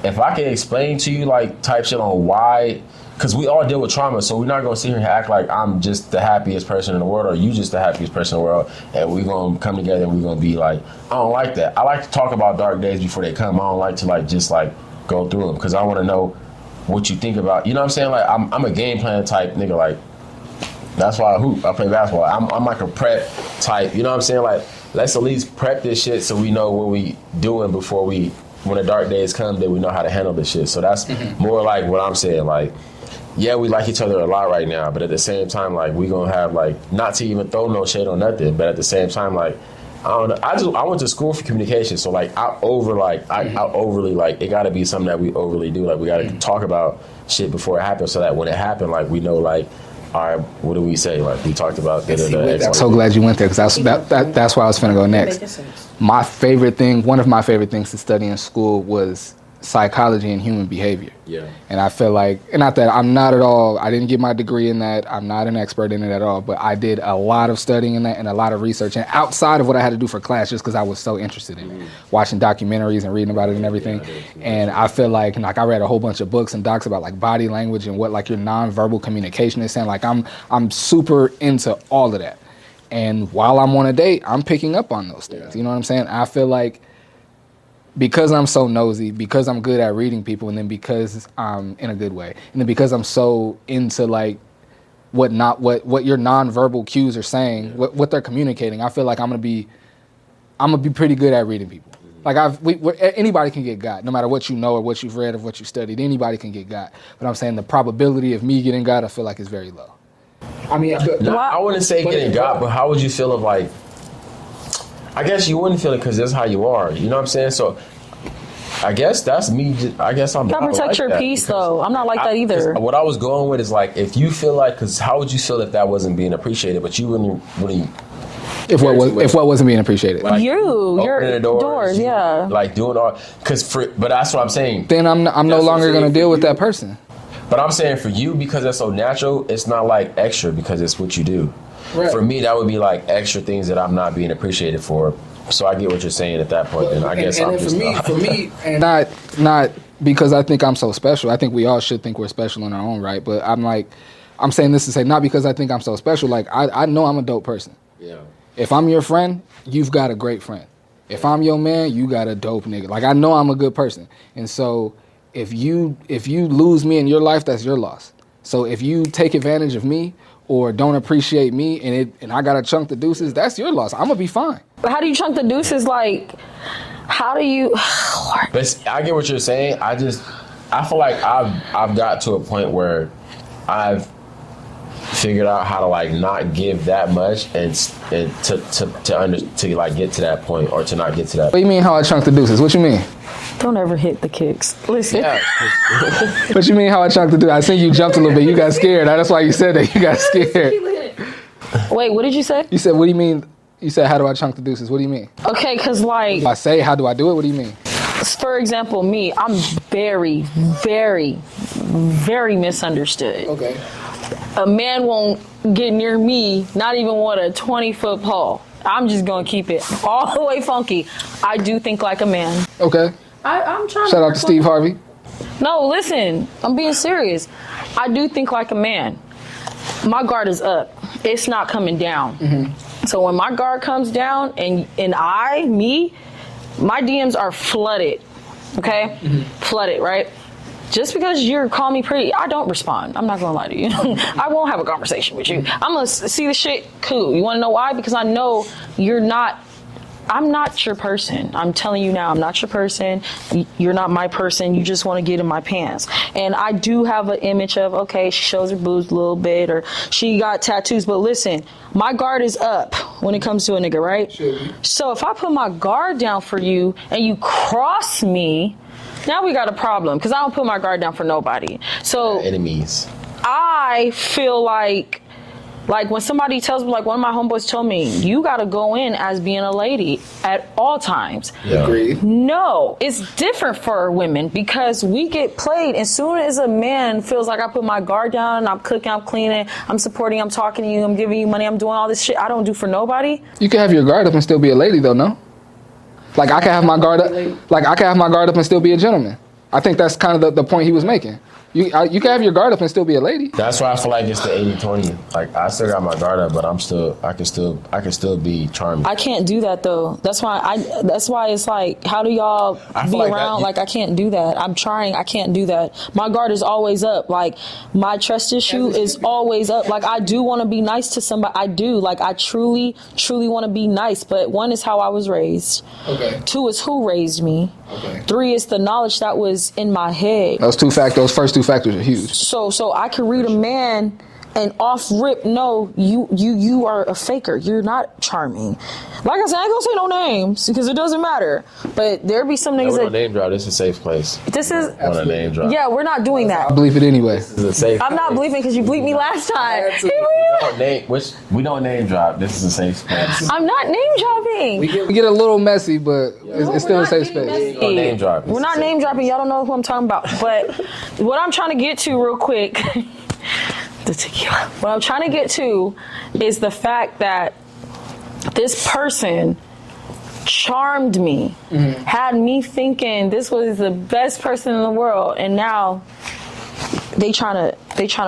I can explain to you like type shit on why. Because we all deal with trauma, so we're not going to sit here and act like I'm just the happiest person in the world or you just the happiest person in the world, and we're going to come together and we're going to be like, I don't like that. I like to talk about dark days before they come. I don't like to like just like go through them because I want to know what you think about, you know what I'm saying? Like I'm a game plan type nigga, like that's why I hoop. I play basketball. I'm like a prep type, you know what I'm saying? Like let's at least prep this shit so we know what we doing before when the dark days come, that we know how to handle this shit. So that's more like what I'm saying, like, yeah, we like each other a lot right now, but at the same time, like, we gonna have, like, not to even throw no shade on nothing, but at the same time, like, I don't know. I went to school for communication, so, like, I overly, like, it gotta be something that we overly do. Like, we gotta talk about shit before it happens so that when it happened, like, we know, like, all right, what do we say? Like, we talked about I'm so glad you went there, because that's where I was finna go next. One of my favorite things to study in school was psychology and human behavior. Yeah. And I feel like, and not that I'm not at all, I didn't get my degree in that, I'm not an expert in it at all, but I did a lot of studying in that and a lot of research, and outside of what I had to do for class, just because I was so interested in it, watching documentaries and reading about it and everything. And I feel like I read a whole bunch of books and docs about like body language and what like your nonverbal communication is saying. Like I'm super into all of that. And while I'm on a date, I'm picking up on those things. You know what I'm saying? I feel like because I'm so nosy, because I'm good at reading people, and then because I'm in a good way, and then because I'm so into like what your nonverbal cues are saying, what they're communicating, I feel like I'm gonna be pretty good at reading people. Like anybody can get got, no matter what you know or what you've read or what you studied. Anybody can get got. But I'm saying the probability of me getting got, I feel like is very low. I mean, I wouldn't say getting got, but how would you feel if like? I guess you wouldn't feel it because that's how you are. You know what I'm saying? So I guess that's me. I guess I'm. You gotta protect your peace, though. I'm not like that either. What I was going with is like, if you feel like, because how would you feel if that wasn't being appreciated? But you wouldn't. If what wasn't being appreciated, like your the doors, yeah, like doing all, but that's what I'm saying. Then I'm no longer gonna deal with that person. But I'm saying for you, because it's so natural, it's not like extra because it's what you do. Right. For me, that would be like extra things that I'm not being appreciated for. So I get what you're saying at that point. Then I guess I'm just for me, and not because I think I'm so special. I think we all should think we're special in our own right. But I'm saying this to say not because I think I'm so special. Like I know I'm a dope person. Yeah. If I'm your friend, you've got a great friend. If I'm your man, you got a dope nigga. Like I know I'm a good person. And so if you lose me in your life, that's your loss. So if you take advantage of me or don't appreciate me and I got to chunk the deuces, that's your loss. I'm gonna be fine. But how do you chunk the deuces? Like, how do you? But I get what you're saying. I feel like I've got to a point where I've figured out how to like not give that much and to like get to that point or to not get to that. What do you mean how I chunk the deuces? What you mean? Don't ever hit the kicks. Listen. Yeah. What you mean how I chunk the deuces? I seen you jumped a little bit. You got scared. That's why you said that. You got scared. Wait, what did you say? You said, what do you mean? You said, how do I chunk the deuces? What do you mean? Okay, because like... If I say, how do I do it? What do you mean? For example, me, I'm very, very, very misunderstood. Okay. A man won't get near me, not even with a 20-foot pole. I'm just going to keep it all the way funky. I do think like a man. Okay. I'm trying Shout out to Steve Harvey. No, listen, I'm being serious. I do think like a man. My guard is up. It's not coming down. Mm-hmm. So when my guard comes down and my DMs are flooded, okay? Mm-hmm. Flooded, right? Just because you're calling me pretty, I don't respond. I'm not gonna lie to you. I won't have a conversation with you. I'm gonna see the shit, cool. You wanna know why? Because I know I'm not your person. I'm telling you now, I'm not your person. You're not my person. You just want to get in my pants. And I do have an image of, okay, she shows her boobs a little bit or she got tattoos. But listen, my guard is up when it comes to a nigga, right? Sure. So if I put my guard down for you and you cross me, now we got a problem because I don't put my guard down for nobody. So enemies. I feel like when somebody tells me, like one of my homeboys told me, you got to go in as being a lady at all times. Yeah. Agreed. No, it's different for women because we get played. As soon as a man feels like I put my guard down, I'm cooking, I'm cleaning, I'm supporting, I'm talking to you, I'm giving you money, I'm doing all this shit I don't do for nobody. You can have your guard up and still be a lady though, no? Like I can have my guard up. Like I can have my guard up and still be a gentleman. I think that's kind of the point he was making. You can have your guard up and still be a lady. That's why I feel like it's the 80-20. Like I still got my guard up, but I can still be charming. I can't do that though. That's why it's like, how do y'all be like around? Like I can't do that. I'm trying. I can't do that. My guard is always up. Like my trust issue is always up. Like I do want to be nice to somebody. I do. Like I truly, truly want to be nice. But one is how I was raised. Okay. 2 is who raised me. Okay. 3 is the knowledge that was in my head. Those first two factors are huge. So I can read a man and off rip, no, you are a faker. You're not charming. Like I said, I ain't gonna say no names because it doesn't matter. But there be some niggas that name drop. This is a safe place. This is a name drop. Yeah, we're not doing that. I believe it anyway. This is a safe. I'm not believing because you bleeped me last time. We don't name drop. This is a safe place. I'm not name dropping. We get a little messy, but it's still a safe space. Name drop. We're not name dropping. Y'all don't know who I'm talking about. But what I'm trying to get to real quick. The tequila. What I'm trying to get to is the fact that this person charmed me, had me thinking this was the best person in the world, and now they trying to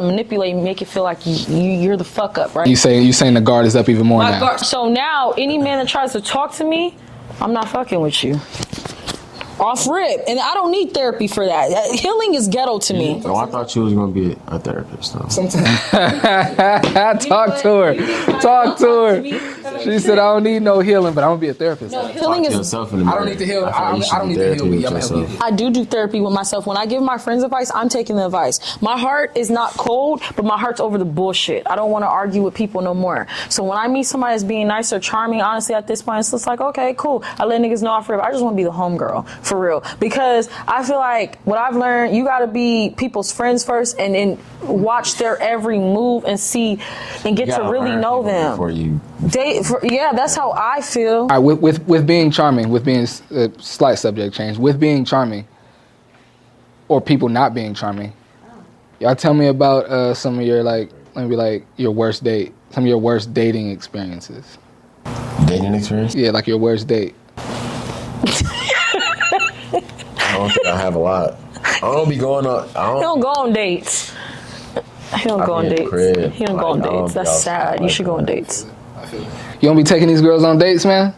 manipulate and make it feel like you're the fuck up, right? You saying the guard is up even more now. So now any man that tries to talk to me, I'm not fucking with you. Off rip, and I don't need therapy for that. Healing is ghetto to me. Oh, I thought you was gonna be a therapist though. Sometimes. Talk to her. Talk to her. She said, I don't need no healing, but I'm gonna be a therapist. No, healing is. Yourself in the I don't need to heal. I don't need to heal with you. I do therapy with myself. When I give my friends advice, I'm taking the advice. My heart is not cold, but my heart's over the bullshit. I don't want to argue with people no more. So when I meet somebody that's being nice or charming, honestly, at this point, it's just like, okay, cool. I let niggas know off rip. I just want to be the homegirl, for real. Because I feel like what I've learned, you got to be people's friends first and then watch their every move and see and get to really know them. Before you that's how I feel. All right, with being charming, with being a slight subject change, with being charming, or people not being charming, y'all tell me about some of your your worst date, some of your worst dating experiences. dating experience? Yeah, like your worst date. I don't think I have a lot. I don't be going on. He don't go on dates. He don't go on dates. He don't go on dates. That's sad. You should go on dates. You don't be taking these girls on dates, man?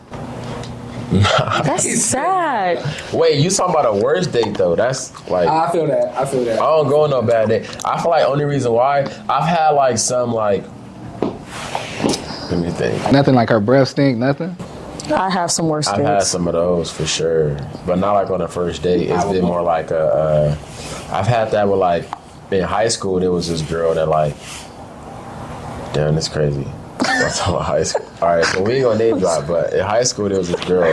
That's sad. Wait, you talking about a worst date though? That's like I feel that. I don't go on no bad date. I feel like only reason why I've had like some like. Let me think. Nothing like her breath stink. Nothing. I have some worse dates. I've had some of those for sure, but not like on a first date. It's been more like I've had that with like in high school. There was this girl that like, damn, it's crazy. That's all high school. All right, so we ain't gonna name drop, but in high school there was this girl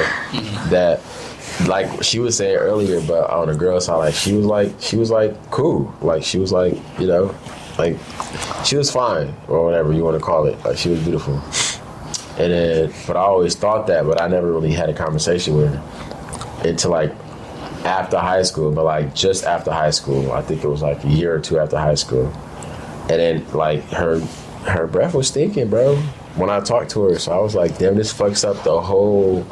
that, like she was saying earlier, but on the girl side, like she was like cool, like she was like, you know, like she was fine or whatever you want to call it, like she was beautiful. And then, but I always thought that, but I never really had a conversation with her until like after high school, but like just after high school. I think it was like a year or two after high school. And then like her breath was stinking, bro, when I talked to her. So I was like, damn, this fucks up the whole,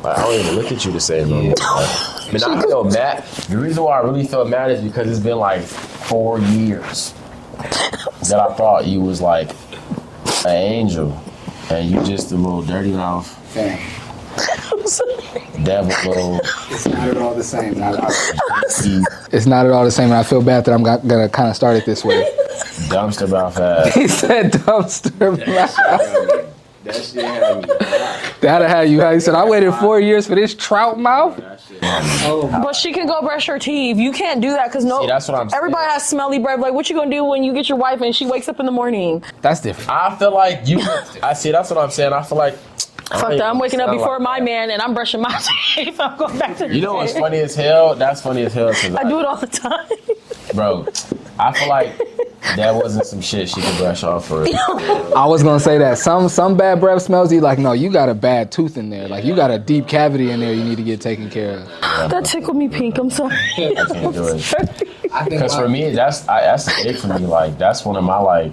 like, I don't even look at you the same no more. I mean, I feel mad. The reason why I really feel mad is because it's been like 4 years that I thought you was like an angel. And you just a little dirty mouth. Dang. Devil little. It's not at all the same. It's not at all the same. And I feel bad that I'm gonna kind of start it this way. Dumpster mouth ass. He said dumpster mouth. That shit had me. That'll have you. He said, I waited 4 years for this trout mouth. But she can go brush her teeth. You can't do that because that's what I'm saying. Everybody has smelly breath. Like, what you gonna do when you get your wife and she wakes up in the morning? That's different. I feel like you. I see. That's what I'm saying. I feel like. Fuck that. I'm waking up before my man and I'm brushing my teeth. I'm going back to the You know what's funny as hell? That's funny as hell. I do it all the time. Bro, I feel like that wasn't some shit she could brush off for. I was gonna say that some bad breath smells. You like, no, you got a bad tooth in there. Like you got a deep cavity in there. You need to get taken care of. That tickled me pink. I'm sorry. I can't do it. Because for me, that's it for me. Like that's one of my like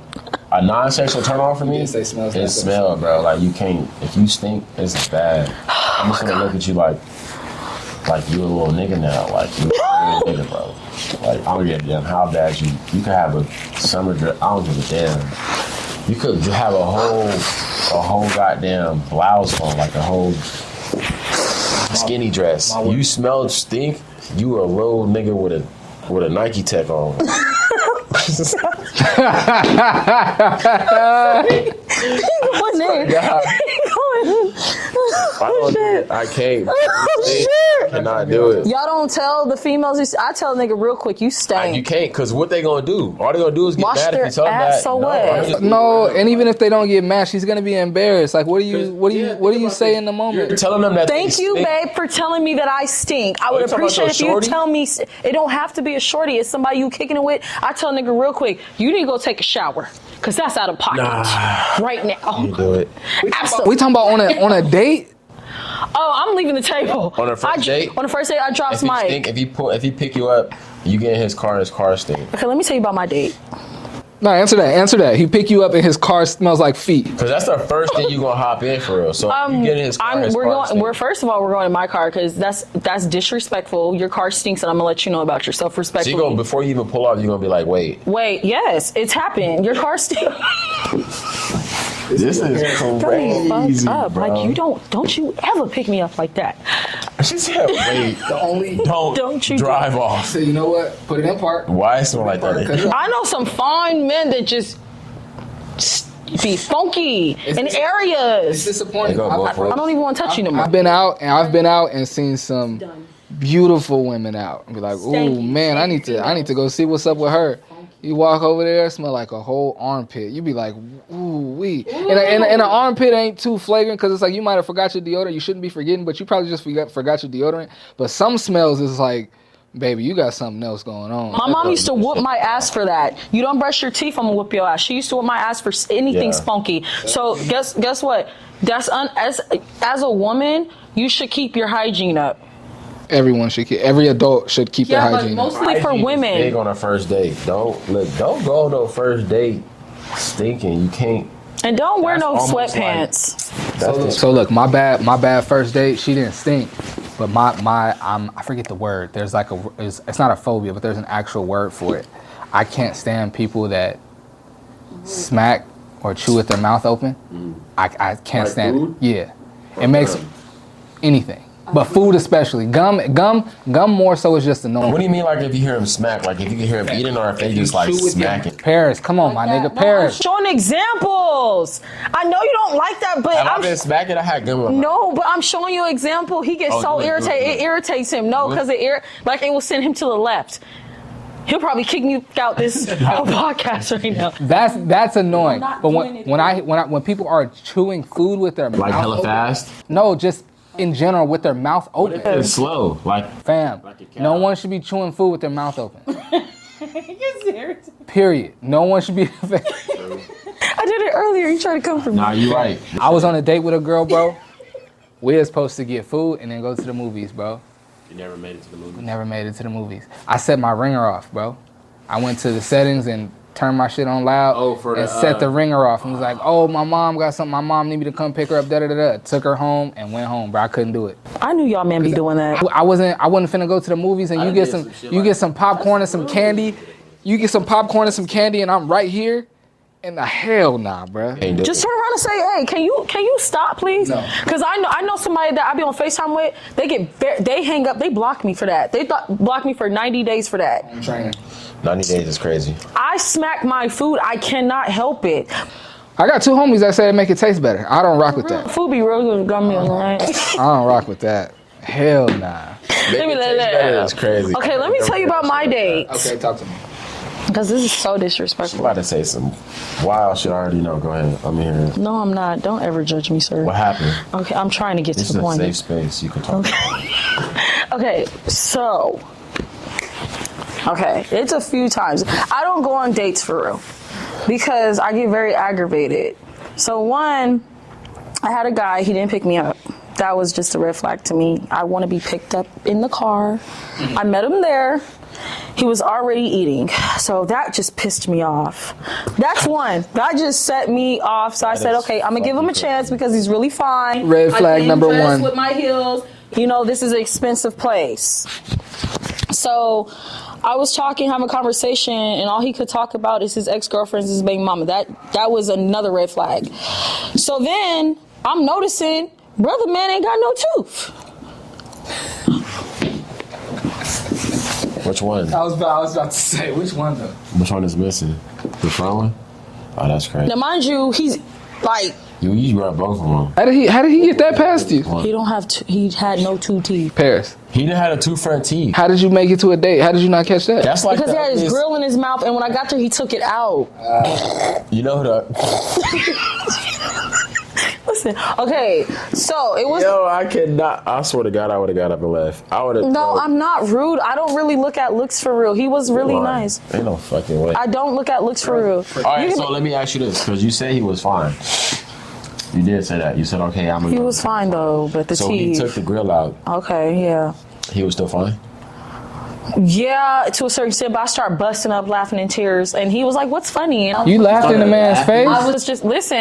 a non-sexual turn on for me. Is smell, bro. Like you can't. If you stink, it's bad. I'm just gonna look at you like you a little nigga now. Like you a little nigga, bro. Like I don't give a damn how bad you could have a summer dress. I don't give a damn. You could have a whole goddamn blouse on, like a whole skinny dress. You smell stink. You a little nigga with a Nike Tech on. I can't. I cannot do it. Y'all don't tell the females. I tell a nigga real quick, you stink. You can't, because what they gonna do? All they gonna do is get mad if you tell them that. So what? No, and even if they don't get mad, she's gonna be embarrassed. Like, what do you say in the moment? You're telling them that. Thank you, babe, for telling me that I stink. I would appreciate if you tell me. It don't have to be a shorty. It's somebody you kicking it with. I tell a nigga real quick, you need to go take a shower, because that's out of pocket right now. You do it. Absolutely. We talking about on a date? Oh, I'm leaving the table. On a first date? On the first date, I drops Mike. If he pick you up, you get in his car stink. Okay, let me tell you about my date. No, answer that. He pick you up and his car smells like feet. Because that's the first thing you gonna hop in for real. So you get in his car. First of all, we're going in my car because that's disrespectful. Your car stinks, and I'm gonna let you know about yourself respectfully. So before you even pull off, you're gonna be like, wait, yes, it's happened. Your car stinks. This is crazy, fucked up. bro. Like you don't you ever pick me up like that. She said, "Wait, The only Don't you drive off." So you know what? Put it in park. Why is someone like that? I know some fine men that just be funky in It's areas. disappointing. They go both ways. I don't even want to touch you no more. I've been out and seen some beautiful women out and be like, ooh man, I need to go see what's up with her. You walk over there, smell like a whole armpit. You be like, ooh wee. And an armpit ain't too flagrant because it's like you might have forgot your deodorant. You shouldn't be forgetting, but you probably just forgot your deodorant. But some smells is like, baby, you got something else going on. My mom used to whoop my ass for that. You don't brush your teeth, I'm gonna whoop your ass. She used to whoop my ass for anything spunky. So guess what? That's as a woman, you should keep your hygiene up. Every adult should keep their hygiene. But mostly for women. Big on a first date. Don't go to a first date stinking. You can't. And don't wear no almost sweatpants. So look, my bad first date. She didn't stink, but I forget the word. There's like it's not a phobia, but there's an actual word for it. I can't stand people that smack or chew with their mouth open. I can't stand food? it. Yeah, it makes anything. But food especially. Gum more so is just annoying. What do you mean, like if you hear him smack? Like if you can hear him eating, or if they just like smacking? Paris, come on, my nigga, I'm Paris. showing examples. I know you don't like that, but Have I been smacking? I had gum in my mouth. No, but I'm showing you an example. He gets so do it, irritated. do it. It irritates him. No, because it will send him to the left. He'll probably kick me out this podcast right now. That's annoying. I'm not But doing when people are chewing food with their Like mouth hella open, fast. no, just in general with their mouth open. It's slow. Like Fam, Like a cow. no one should be chewing food with their mouth open. Period. No one should be. I did it earlier. You tried to come for me. nah, you right. I was on a date with a girl, bro. We were supposed to get food and then go to the movies, bro. You never made it to the movie. Never made it to the movies. I set my ringer off, bro. I went to the settings and turned my shit on loud and set the ringer off and was like, oh, my mom got something. My mom need me to come pick her up, da-da-da-da. Took her home and went home, bro. I couldn't do it. I knew y'all men be doing that. I wasn't finna go to the movies and I you done get did some some shit you like get some popcorn and some candy. You get some popcorn and some candy and I'm right here. And the hell nah, bro. Just turn around and say, "Hey, can you stop, please?" No. Because I know somebody that I be on FaceTime with. They hang up. They block me for that. They block me for 90 days for that. I'm training. 90 days is crazy. I smack my food. I cannot help it. I got two homies that say it make it taste better. I don't rock with that. Food be real good gummy on the night. I don't rock with that. Hell nah. That's crazy. Okay, let me tell you about my date. Okay, talk to me. Because this is so I'm disrespectful. about to say some wild shit I already know. Go ahead. Let me hear it. No, I'm not. Don't ever judge me, sir. What happened? Okay, I'm trying to get This to is the a point. safe space. You can talk. Okay, so. Okay, it's a few times. I don't go on dates for real because I get very aggravated. So, one, I had a guy, he didn't pick me up. That was just a red flag to me. I want to be picked up in the car. I met him there. He was already eating. So that just pissed me off. That's one. That just set me off. So I said, okay, I'm going to give him a chance because he's really fine. Red flag I came number dressed one. with my heels. You know, this is an expensive place. So I was talking, having a conversation, and all he could talk about is his ex-girlfriends, his baby mama. That was another red flag. So then I'm noticing, brother man ain't got no tooth. Which one? I was about to say, which one though? Which one is missing? The front one? Oh, that's crazy. Now, mind you, he's like, You grabbed both of them. How did he get that past you? he don't have, he had no two teeth. Paris, He done had a 2 front teeth. how did you make it to a date? How did you not catch that? That's like Because he had his ugliest- grill in his mouth, and when I got there, he took it out. You know the. Listen, okay, so it was. Yo, I cannot. I swear to God, I would have got up and left. I would have. No, I'm not rude. I don't really look at looks for real. He was really nice. Ain't no fucking way. I don't look at looks for real. All right, so let me ask you this, because you said he was fine. You did say that. You said, okay, I'm gonna He go. was fine though, but the So he teeth. took the grill out. Okay, yeah. He was still fine? Yeah, to a certain extent, but I started busting up laughing in tears, and he was like, "What's funny?" And You laughed in the man's face? I was just listen,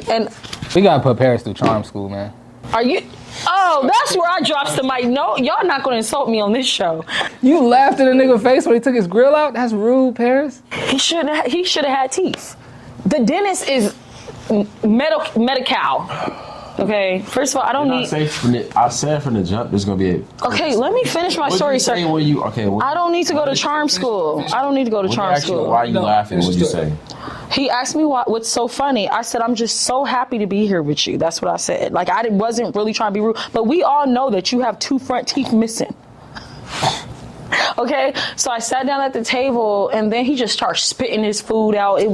and We gotta put Paris through charm school, man. are you? Oh, that's where I dropped the mic. No, y'all not gonna insult me on this show. You laughed in a nigga face when he took his grill out? That's rude, Paris. He should have had teeth. The dentist is medical. Okay, first of all, I don't need. I said from the jump, there's gonna be a. Okay, let me finish my story, sir. I don't need to go to charm school. I don't need to go to charm school. Why are you laughing? What'd you say? He asked me what's so funny. I said, I'm just so happy to be here with you. That's what I said. Like, I wasn't really trying to be rude, but we all know that you have 2 front teeth missing. Okay, so I sat down at the table, and then he just started spitting his food out. All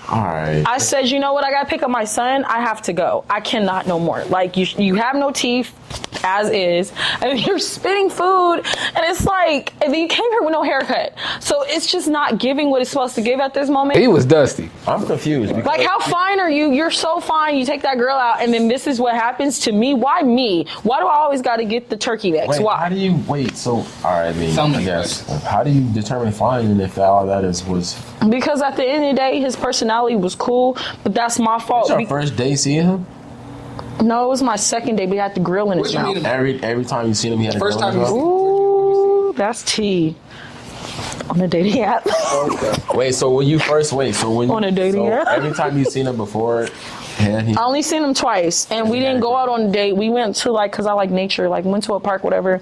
right. I said, you know what? I gotta pick up my son. I have to go. I cannot no more. Like, you have no teeth, as is, and you're spitting food, and it's like, and then you came here with no haircut. So it's just not giving what it's supposed to give at this moment. He was dusty. I'm confused. Like, how fine are you? You're so fine. You take that girl out, and then this is what happens to me. Why me? Why do I always got to get the turkey necks? Why? How do you so? All right, I guess. How do you determine fine, and if all that was? Because at the end of the day, his personality was cool, but that's my fault. It's your first day seeing him? No, it was my second day. We had the grill in his mouth. Every time you seen him, he had a grill in his mouth? Ooh, that's tea. On a dating app. Wait, so when you first on a dating app? Every time you seen him before, I only seen him twice, and we didn't go out on a date. We went to because I like nature, went to a park, whatever.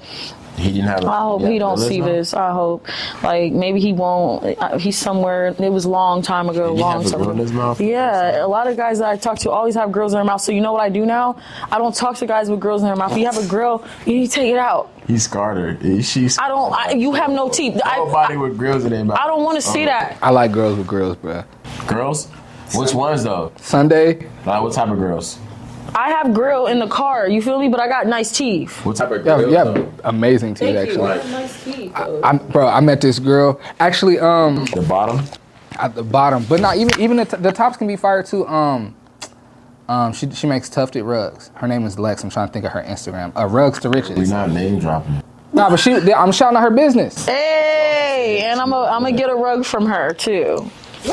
He didn't have. I hope he don't see this. I hope, maybe he won't. He's somewhere. It was a long time ago. Did he have a girl in his mouth? Yeah, a lot of guys that I talk to always have girls in their mouth. So you know what I do now? I don't talk to guys with girls in their mouth. If you have a girl, you need to take it out. He scarred her. She's. You have no teeth. Nobody with girls in their mouth. I don't want to see that. I like girls with girls, bro. Girls? Which ones though? Sunday. Like what type of girls? I have grill in the car, you feel me? But I got nice teeth. What type of girls? Yeah, amazing teeth, actually. I have nice teeth. I met this girl. Actually, the bottom? At the bottom. But not even the tops can be fire too. She makes tufted rugs. Her name is Lex. I'm trying to think of her Instagram. Rugs to Riches. We're not name dropping. Nah, but I'm shouting out her business. Hey, and I'm gonna get a rug from her too.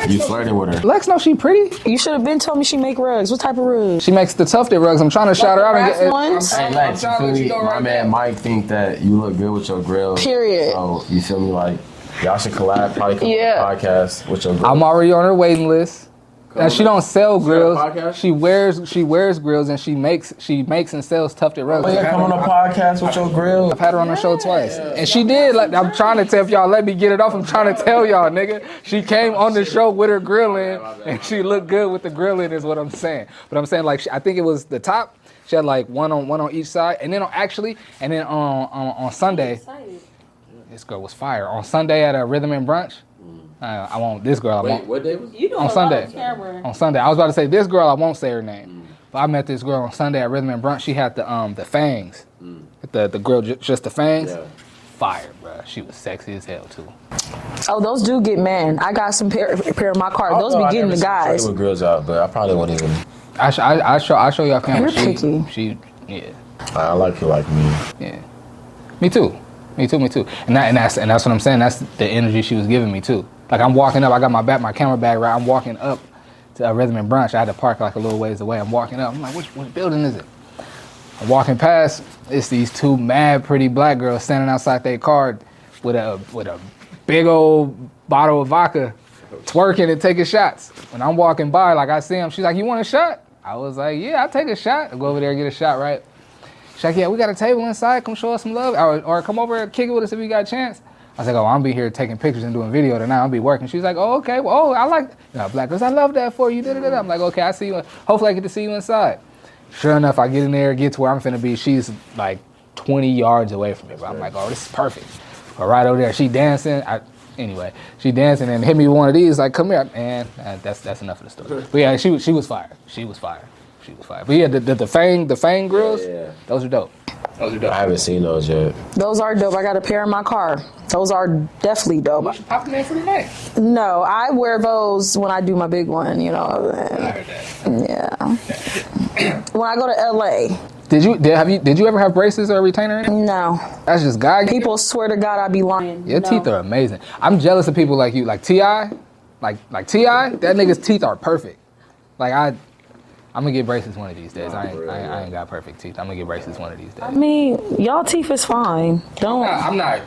You flirting with her? Lex, no, she pretty. You should have been told me she make rugs. What type of rugs? She makes the tufted rugs. I'm trying to shout her out. And ones? Hey, Lex, my man Mike think that you look good with your grill. Period. So you feel me? Like y'all should collab. Probably come on the podcast with your grill. I'm already on her waiting list. Now, she don't sell grills. She wears grills, and she makes and sells tufted rugs. Oh, yeah, come on a podcast with your grill. I've had her on the show twice, and she did. Like, I'm trying to tell, if y'all let me get it off, I'm trying to tell y'all, nigga. She came on the show with her grill in, and she looked good with the grill in, is what I'm saying. But I'm saying, like, I think it was the top. She had like one on each side, and then on Sunday, this girl was fire. On Sunday at a Rhythm and Brunch. I won't. This girl, I won't. Wait, what day was it? You know, on Sunday. On Sunday, I was about to say this girl. I won't say her name, but I met this girl on Sunday at Rhythm and Brunch. She had the fangs, the grill, just the fangs. Yeah. Fire, bro. She was sexy as hell too. Oh, those do get men. I got some pair in my car. Those be getting the guys. With girls out, but I probably won't even. I show y'all camera. You're picky. She yeah. I like you like me. Yeah. Me too. And that's what I'm saying. That's the energy she was giving me too. Like, I'm walking up, I got my camera bag right. I'm walking up to a Rhythm and Brunch. I had to park like a little ways away. I'm walking up. I'm like, which building is it? I'm walking past. It's these 2 mad pretty black girls standing outside their car with a big old bottle of vodka, twerking and taking shots. When I'm walking by, like, I see them. She's like, "You want a shot?" I was like, "Yeah, I'll take a shot." I go over there and get a shot, right? She's like, "Yeah, we got a table inside. Come show us some love, or come over and kick it with us if you got a chance." I was like, "Oh, I'll be here taking pictures and doing video tonight. I'll be working." She's like, "Oh, okay. Well, I like black girls. I love that for you." I'm like, "Okay, I see you. Hopefully, I get to see you inside." Sure enough, I get in there, get to where I'm finna be. She's like 20 yards away from me, but I'm like, "Oh, this is perfect." But right over there, she dancing. She dancing and hit me with one of these. Like, "Come here, man." That's enough of the story. But yeah, she was fire. She was fire. But yeah, the fang grills, those are dope. I haven't seen those yet. Those are dope. I got a pair in my car. Those are definitely dope. You should pop them in for the night. No, I wear those when I do my big one, you know. I heard that. Yeah. When I go to LA. Did you ever have braces or a retainer in it? No. That's just God. People swear to God I be lying. Your teeth are amazing. I'm jealous of people like you, like T.I. Like T.I., that nigga's teeth are perfect. Like I'm gonna get braces one of these days. I ain't got perfect teeth. I'm gonna get braces one of these days. I mean, y'all teeth is fine. I'm not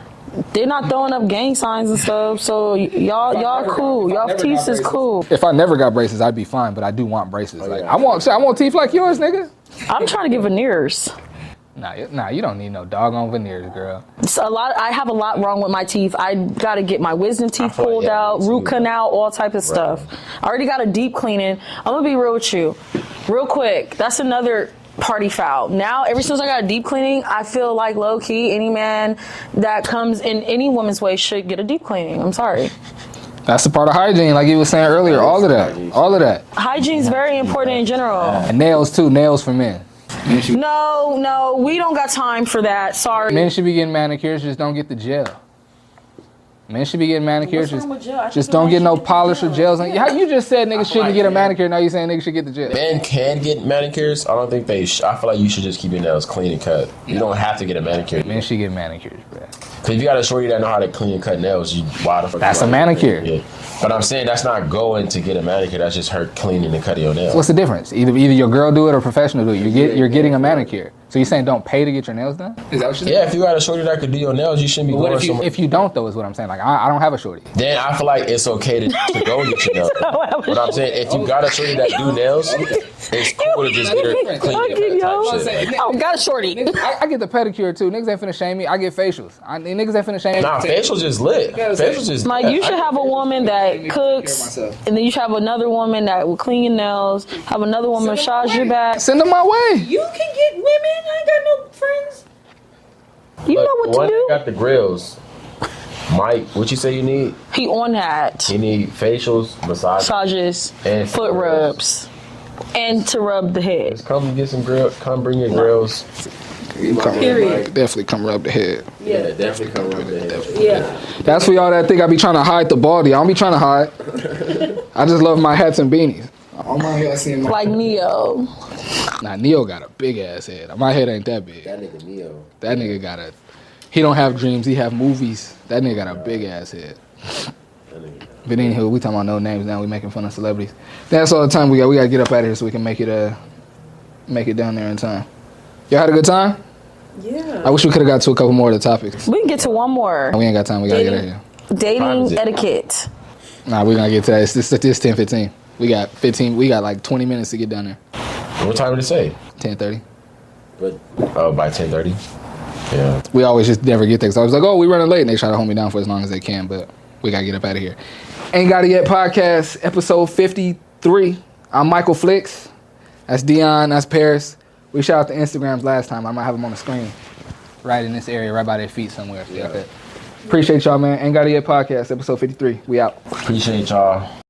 They're not throwing up gang signs and stuff, so y'all cool. Y'all teeth is cool. If I never got braces, I'd be fine, but I do want braces. Like I want teeth like yours, nigga. I'm trying to get veneers. Nah, you don't need no doggone veneers, girl. I have a lot wrong with my teeth. I gotta get my wisdom teeth pulled out, root canal, all type of stuff. I already got a deep cleaning. I'm gonna be real with you, real quick. That's another party foul. Now, ever since I got a deep cleaning, I feel like low key, any man that comes in any woman's way should get a deep cleaning. I'm sorry. That's the part of hygiene, like you were saying earlier. All of that. Hygiene's very important in general. And nails too. Nails for men. No, we don't got time for that. Sorry. Men should be getting manicures, just don't get the gel. Men should be getting manicures, just don't get no polish or gels. How you just said niggas shouldn't get a manicure, now you saying niggas should get the gel. Men can get manicures. I don't think they I feel like you should just keep your nails clean and cut. You don't have to get a manicure. Men should get manicures, bro. Cause if you got a shorty that know how to clean and cut nails, why the fuck? That's a manicure. Yeah. But I'm saying that's not going to get a manicure. That's just her cleaning and cutting your nails. What's the difference? Either your girl do it or professional do it. You're getting a manicure. So you're saying don't pay to get your nails done? Is that what you're saying? Yeah, if you got a shorty that could do your nails, you shouldn't be going somewhere. If you don't, though, is what I'm saying. Like, I don't have a shorty. Then I feel like it's okay to go get your nails done. But I'm saying, if you got a shorty that do nails, it's cool to just get her clean type shit. Oh, got a shorty. I get the pedicure, too. Niggas ain't finna shame me. I get facials. Niggas ain't finna shame me. Nah, facials just lit. Facials just Like, you should have a woman that cooks, and then you should have another woman that will clean your nails, have another woman massage your back. Send them my way. You can get women. I ain't got no friends. You know what to do. Got the grills. Mike, what you say you need? He on that. You need facials, Massages, and foot rubs, and to rub the head. Just come get some grills. Come bring your grills. Definitely come rub the head. Yeah, definitely come rub the head. Yeah. That's for y'all that think I be trying to hide the baldy. I don't be trying to hide. I just love my hats and beanies. On my head, I see like Neo. Nah, Neo got a big ass head. My head ain't that big. That nigga Neo. That nigga got a. He don't have dreams. He have movies. That nigga got a big ass head. But anywho, we talking about no names now. We making fun of celebrities. That's all the time we got. We gotta get up out of here so we can make it down there in time. Y'all had a good time? Yeah. I wish we could have got to a couple more of the topics. We can get to one more. We ain't got time. We gotta get out of here. Dating etiquette. Nah, we're gonna get to that. It's 10:15. We got 15. We got like 20 minutes to get down there. What time did it say? 10:30. But by 10:30. Yeah. We always just never get there. So I was like, oh, we running late, and they try to hold me down for as long as they can. But we gotta get up out of here. Ain't Gotta Yet podcast episode 53. I'm Michael Flix. That's Deion. That's Paris. We shout out the Instagrams last time. I might have them on the screen, right in this area, right by their feet somewhere. So yeah. Appreciate y'all, man. Ain't Gotta Yet podcast episode 53. We out. Appreciate y'all.